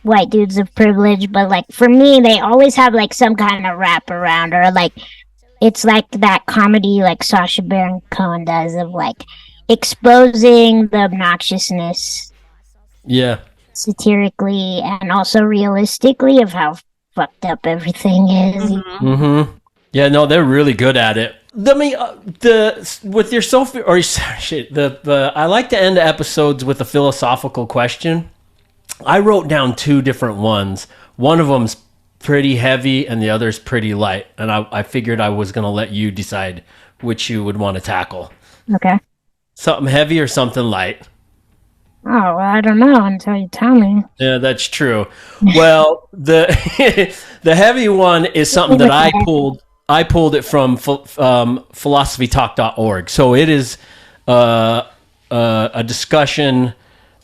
white dudes of privilege, but like for me they always have like some kind of wrap around, or like it's like that comedy like Sacha Baron Cohen does of like exposing the obnoxiousness satirically and also realistically of how fucked up everything is. Yeah, no, they're really good at it. I mean, with your I like to end the episodes with a philosophical question. I wrote down two different ones. One of them's pretty heavy and the other's pretty light. And I figured I was going to let you decide which you would want to tackle. Okay. Something heavy or something light? Oh, well, I don't know until you tell me. Yeah, that's true. Well, the heavy one is something that I pulled it from philosophytalk.org. So it is a discussion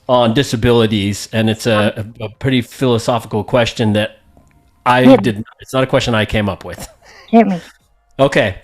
on disabilities, and it's a pretty philosophical question that it's not a question I came up with. Hit me. Okay.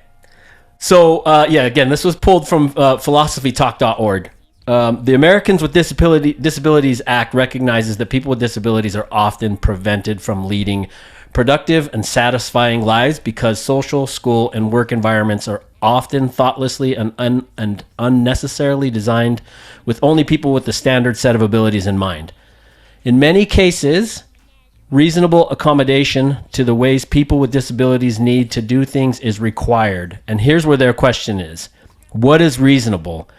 So, again, this was pulled from philosophytalk.org. The Americans with Disabilities Act recognizes that people with disabilities are often prevented from leading productive and satisfying lives because social, school, and work environments are often thoughtlessly and unnecessarily designed with only people with the standard set of abilities in mind. In many cases, reasonable accommodation to the ways people with disabilities need to do things is required. And here's where their question is. What is reasonable?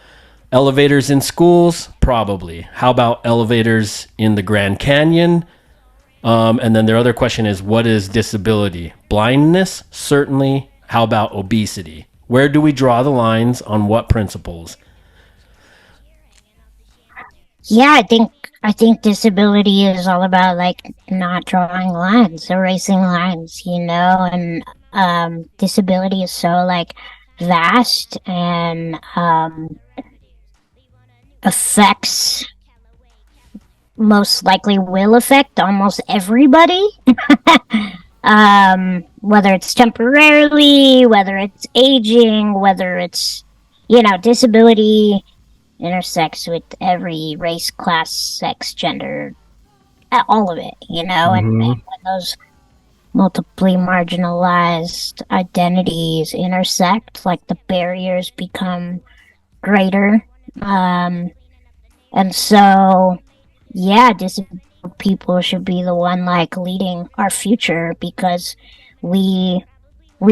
Elevators in schools? Probably. How about elevators in the Grand Canyon? And then their other question is, what is disability? Blindness? Certainly. How about obesity? Where do we draw the lines on what principles? Yeah, I think disability is all about like not drawing lines, erasing lines, you know, and disability is so like vast and affects, most likely will affect almost everybody. Whether it's temporarily, whether it's aging, whether it's, you know, disability intersects with every race, class, sex, gender, all of it, you know, and when those multiply marginalized identities intersect, like the barriers become greater. And so, yeah, disabled people should be the one like leading our future because we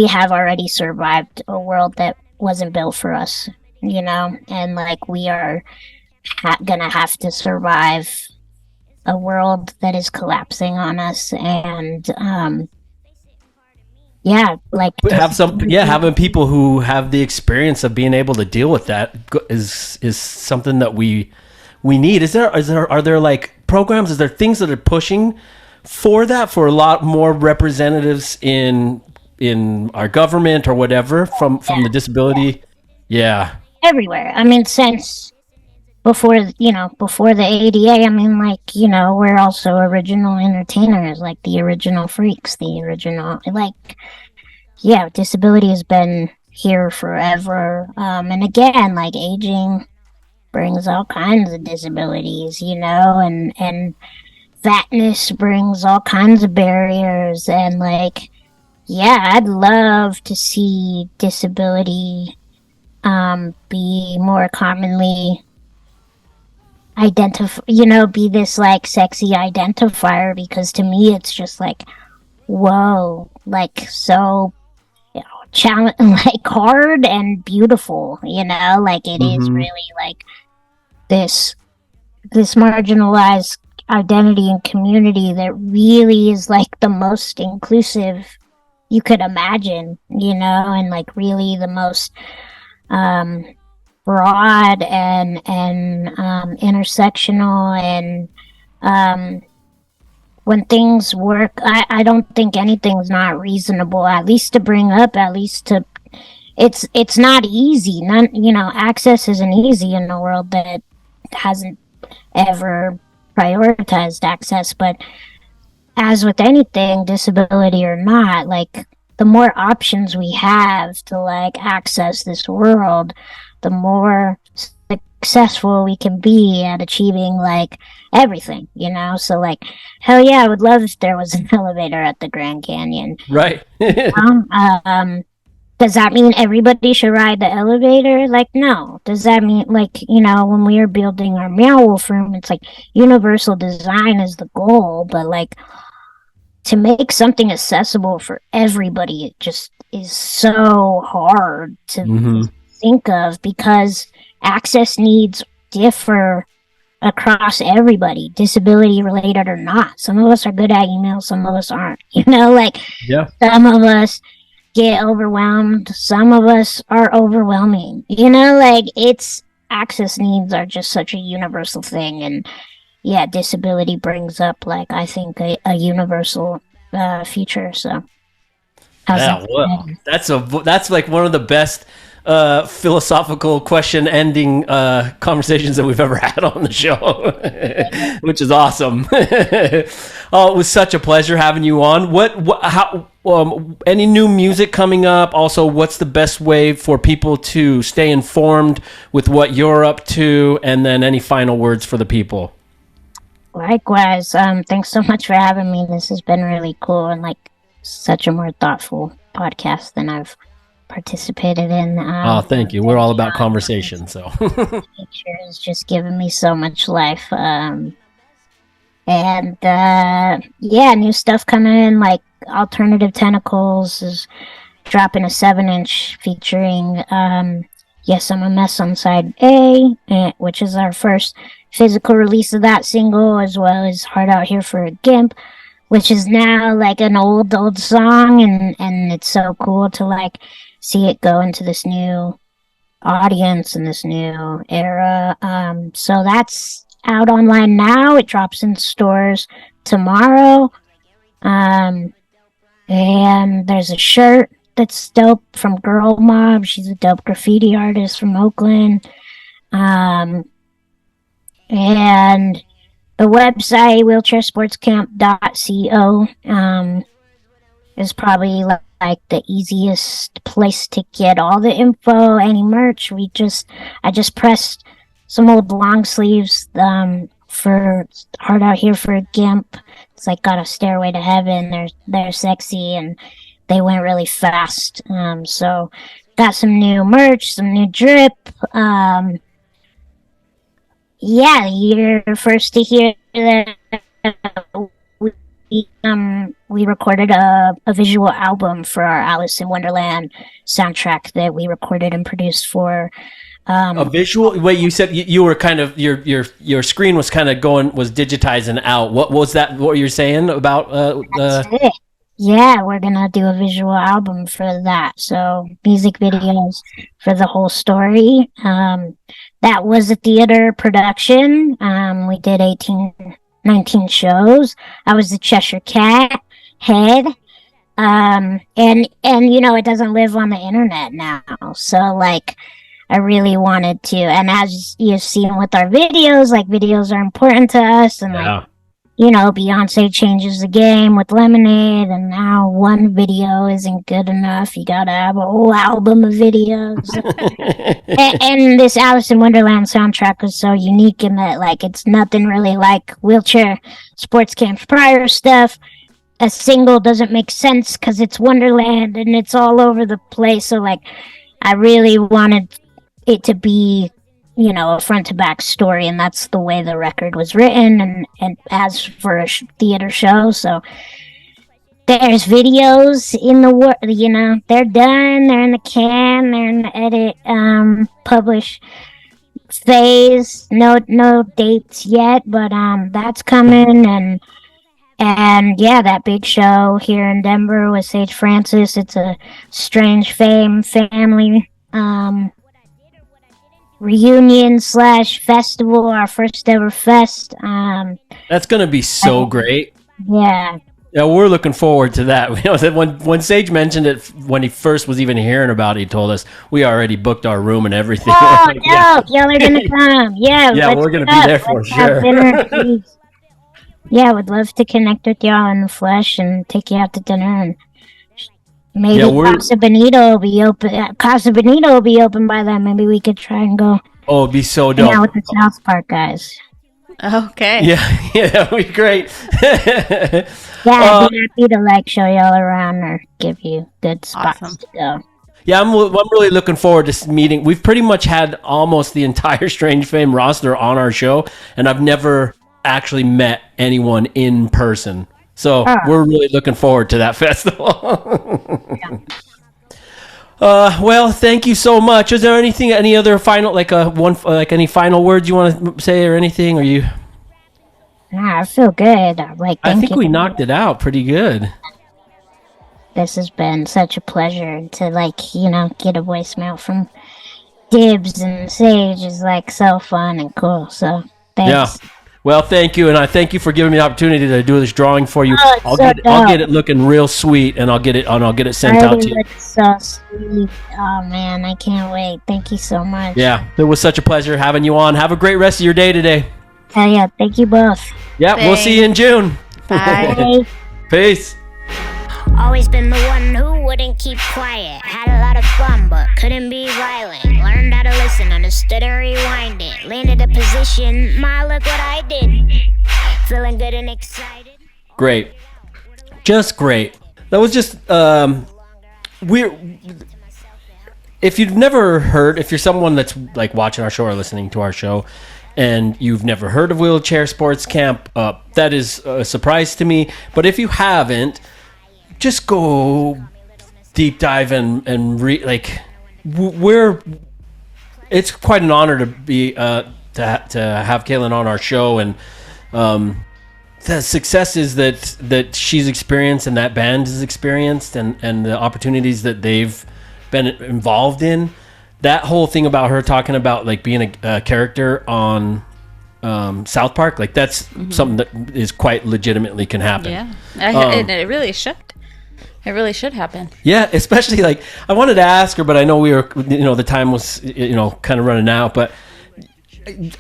have already survived a world that wasn't built for us, you know, and like we are gonna have to survive a world that is collapsing on us, and yeah, like having people who have the experience of being able to deal with that is something that we need. Are there like programs? Is there things that are pushing for that, for a lot more representatives in our government or whatever from the disability? Yeah. Everywhere. I mean, since before the ADA, I mean, like, we're also original entertainers, like the original freaks, the original, like, yeah, disability has been here forever. And again, like, aging brings all kinds of disabilities, and fatness brings all kinds of barriers. And, like, yeah, I'd love to see disability be more commonly be this like sexy identifier, because to me it's just like, whoa, like so challenge, like hard and beautiful, like it is really like this marginalized identity and community that really is like the most inclusive you could imagine, and like really the most broad and intersectional, and when things work, I don't think anything's not reasonable, at least to bring up, it's not easy. Access isn't easy in a world that hasn't ever prioritized access, but as with anything, disability or not, like the more options we have to like access this world, the more successful we can be at achieving like everything, so like, hell yeah, I would love if there was an elevator at the Grand Canyon, right? Does that mean everybody should ride the elevator? Like, no. Does that mean, like, when we were building our Meow Wolf room, it's like universal design is the goal, but like to make something accessible for everybody, it just is so hard to think of, because access needs differ across everybody, disability related or not. Some of us are good at email, some of us aren't, like some of us get overwhelmed, some of us are overwhelming, like it's access needs are just such a universal thing. And yeah, disability brings up like I think a universal future. So that's like one of the best philosophical question ending conversations that we've ever had on the show, which is awesome. Oh, it was such a pleasure having you on. How any new music coming up? Also, what's the best way for people to stay informed with what you're up to? And then any final words for the people? Likewise. Thanks so much for having me. This has been really cool and like such a more thoughtful podcast than I've participated in. Thank you. We're all about conversation, so nature has just given me so much life. New stuff coming in, like Alternative Tentacles is dropping a 7-inch featuring Yes I'm a Mess on side A, which is our first physical release of that single, as well as Hard Out Here for a Gimp, which is now like an old song, and it's so cool to like see it go into this new audience and this new era. So that's out online now. It drops in stores tomorrow. And there's a shirt that's dope from Girl Mob. She's a dope graffiti artist from Oakland. And the website, wheelchairsportscamp.co, is probably like the easiest place to get all the info, any merch. I just pressed some old long sleeves for Hard Out Here for a Gimp. It's like got a Stairway to Heaven. They're sexy and they went really fast. So got some new merch, some new drip. You're first to hear that we recorded a visual album for our Alice in Wonderland soundtrack that we recorded and produced for. A visual? Wait, you said you were kind of your screen was kind of was digitizing out. What was that? What were you saying about? That's it. Yeah, we're gonna do a visual album for that. So music videos for the whole story. That was a theater production. We did 19 shows. I was the Cheshire Cat head. And you know, it doesn't live on the internet now. So like, I really wanted to, and as you've seen with our videos, like videos are important to us, and like, you know, Beyonce changes the game with Lemonade, and now one video isn't good enough. You gotta have a whole album of videos. and this Alice in Wonderland soundtrack was so unique in that, like, it's nothing really like Wheelchair Sports Camp's prior stuff. A single doesn't make sense because it's Wonderland and it's all over the place. So, like, I really wanted it to be, you know, a front to back story, and that's the way the record was written and as for a theater show. So there's videos in the you know, they're done, they're in the can, they're in the edit publish phase. No dates yet, but that's coming. And yeah, that big show here in Denver with Sage Francis, it's a Strange Fame family reunion / festival, our first ever fest. That's gonna be so great. Yeah, we're looking forward to that. You know, that when Sage mentioned it, when he first was even hearing about it, he told us we already booked our room and everything. Oh no, y'all are gonna come. Yeah, we're gonna be there for sure. Dinner, yeah, would love to connect with y'all in the flesh and take you out to dinner, and maybe Casa Bonito will be open. Casa Bonito will be open by then. Maybe we could try and go. Oh, it'd be so dope. Yeah, with the South Park guys. Okay. Yeah, that would be great. Yeah, I'd be happy to like show y'all around or give you good spots to go. Yeah, I'm really looking forward to meeting. We've pretty much had almost the entire Strange Fame roster on our show, and I've never actually met anyone in person. So we're really looking forward to that festival. Well, thank you so much. Is there any other final, any final words you want to say or anything? Or you? Nah, I feel good. I think we knocked it out pretty good. This has been such a pleasure to get a voicemail from Dibs and Sage is so fun and cool. So thanks. Yeah. Well, thank you, and I thank you for giving me the opportunity to do this drawing for you. I'll get it looking real sweet, and I'll get it sent out to you. Looks so sweet. Oh man, I can't wait. Thank you so much. Yeah, it was such a pleasure having you on. Have a great rest of your day today. Hell yeah, thank you both. Yeah, we'll see you in June. Bye. Peace. Always been the one who wouldn't keep quiet. Had a lot of fun, but couldn't be violent. Learned how to listen, understood and rewind it. Landed a position, look what I did. Feeling good and excited. Great. Just great. That was just, if you've never heard, if you're someone that's watching our show or listening to our show, and you've never heard of Wheelchair Sports Camp, that is a surprise to me. But if you haven't, just go deep dive and it's quite an honor to be to have Kalyn on our show, and the successes that she's experienced and that band has experienced, and the opportunities that they've been involved in. That whole thing about her talking about being a character on South Park, that's something that is quite legitimately can happen. Yeah, it really should. It really should happen. Yeah, especially I wanted to ask her, but I know we were, the time was, kind of running out. But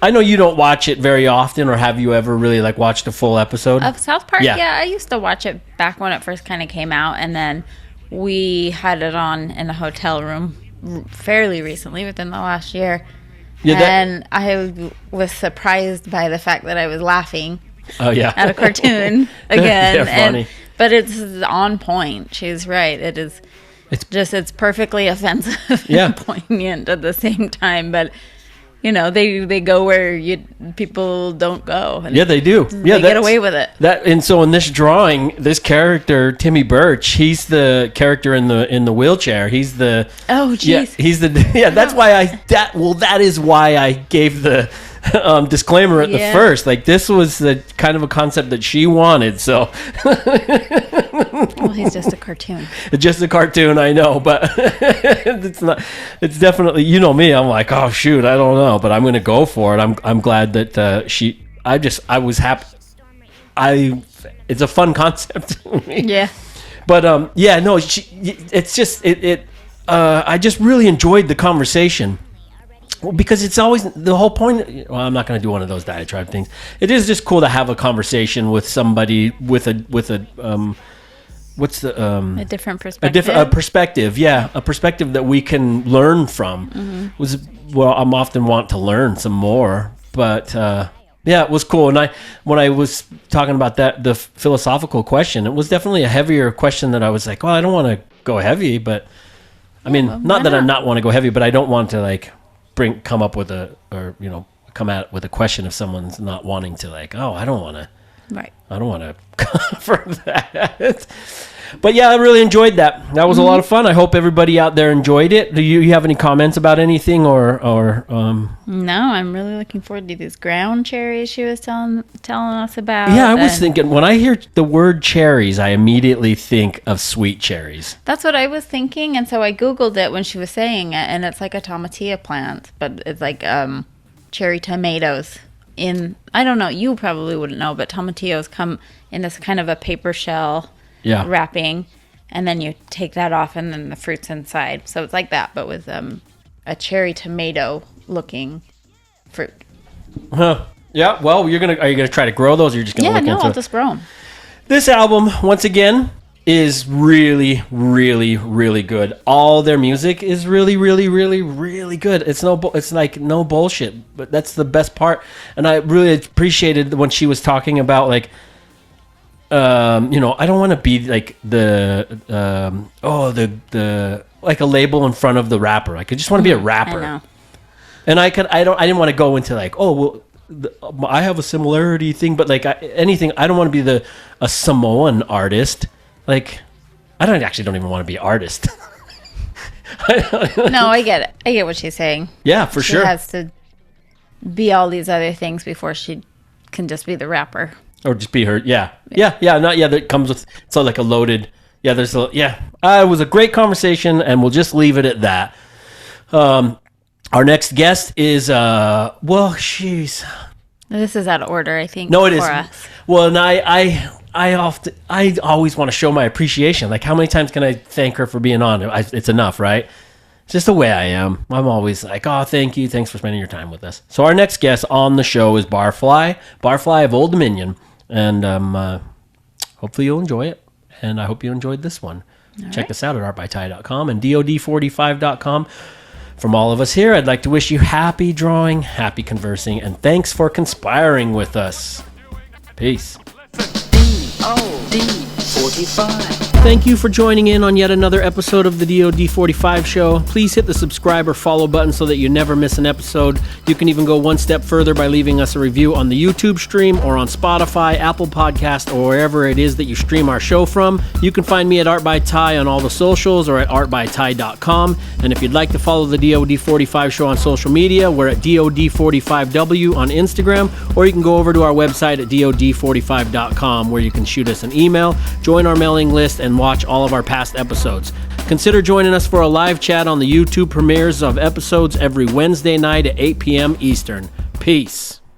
I know you don't watch it very often, or have you ever really watched a full episode of South Park? Yeah, I used to watch it back when it first kind of came out, and then we had it on in a hotel room fairly recently, within the last year. Yeah, and I was surprised by the fact that I was laughing. Oh yeah, at a cartoon again. Yeah, funny. But it's on point. She's right. It's perfectly offensive and poignant at the same time. But they go where people don't go. And yeah, they do. Yeah, they get away with it. And so in this drawing, this character Timmy Birch, he's the character in the wheelchair. He's the geez. Yeah, he's the That's why that is why I gave the disclaimer at the Yeah. first. Like, this was the kind of a concept that she wanted. So Well, he's just a cartoon. it's just a cartoon, I know, but it's not. It's definitely, you know me. I'm like, oh shoot, I don't know, but I'm gonna go for it. I'm glad that she. I was happy. It's a fun concept to me. Yeah. But yeah, no, it's just I just really enjoyed the conversation. Well, because it's always the whole point. Well, I'm not going to do one of those diatribe things. It is just cool to have a conversation with somebody with a what's the a different perspective. a perspective, yeah, a perspective that we can learn from. I'm often want to learn some more, but yeah, it was cool. And when I was talking about the philosophical question, it was definitely a heavier question that I was like, well, I don't want to go heavy, but I mean, not that I not want to go heavy, but I don't want to like come up with come out with a question if someone's not wanting to, like, oh, I don't want to cover that. But yeah, I really enjoyed that. That was a lot of fun. I hope everybody out there enjoyed it. Do you have any comments about anything or No, I'm really looking forward to these ground cherries she was telling us about. Yeah, I was thinking, when I hear the word cherries, I immediately think of sweet cherries. That's what I was thinking, and so I Googled it when she was saying it, and it's like a tomatillo plant, but it's like cherry tomatoes. I don't know, you probably wouldn't know, but tomatillos come in this kind of a paper shell wrapping, and then you take that off, and then the fruit's inside. So it's like that, but with a cherry tomato looking fruit. Huh. Yeah, well, are you gonna try to grow those, or you're just gonna look into I'll just grow them. This album, once again, is really, really, really good. All their music is really, really, really, really good. It's like no bullshit, but that's the best part. And I really appreciated when she was talking about, like, I don't want to be like the like a label in front of the rapper. I just want to be a rapper. I know. And I didn't want to go into like, oh, well, I have a similarity thing, but like anything. I don't want to be a Samoan artist. Like, I don't even want to be an artist. No, I get it. I get what she's saying. Yeah, for sure. She has to be all these other things before she can just be the rapper. Or just be her. Yeah. That comes with, it's like a loaded. Yeah, it was a great conversation, and we'll just leave it at that. Our next guest is, this is out of order, I think. No, it is. Us. Well, and I always want to show my appreciation. Like, how many times can I thank her for being on? It's enough, right? It's just the way I am. I'm always like, oh, thank you. Thanks for spending your time with us. So our next guest on the show is Barfly of Old Dominion. And hopefully you'll enjoy it. And I hope you enjoyed this one. Check us out at artbytie.com and DOD45.com. From all of us here, I'd like to wish you happy drawing, happy conversing, and thanks for conspiring with us. Peace. DOD45. Thank you for joining in on yet another episode of the DOD45 show. Please hit the subscribe or follow button so that you never miss an episode. You can even go one step further by leaving us a review on the YouTube stream or on Spotify, Apple Podcast, or wherever it is that you stream our show from. You can find me at Art by Tai on all the socials or at artbytie.com. And if you'd like to follow the DOD45 show on social media, we're at DOD45W on Instagram, or you can go over to our website at DOD45.com where you can shoot us an email, join our mailing list, and watch all of our past episodes. Consider joining us for a live chat on the YouTube premieres of episodes every Wednesday night at 8 p.m. Eastern. Peace.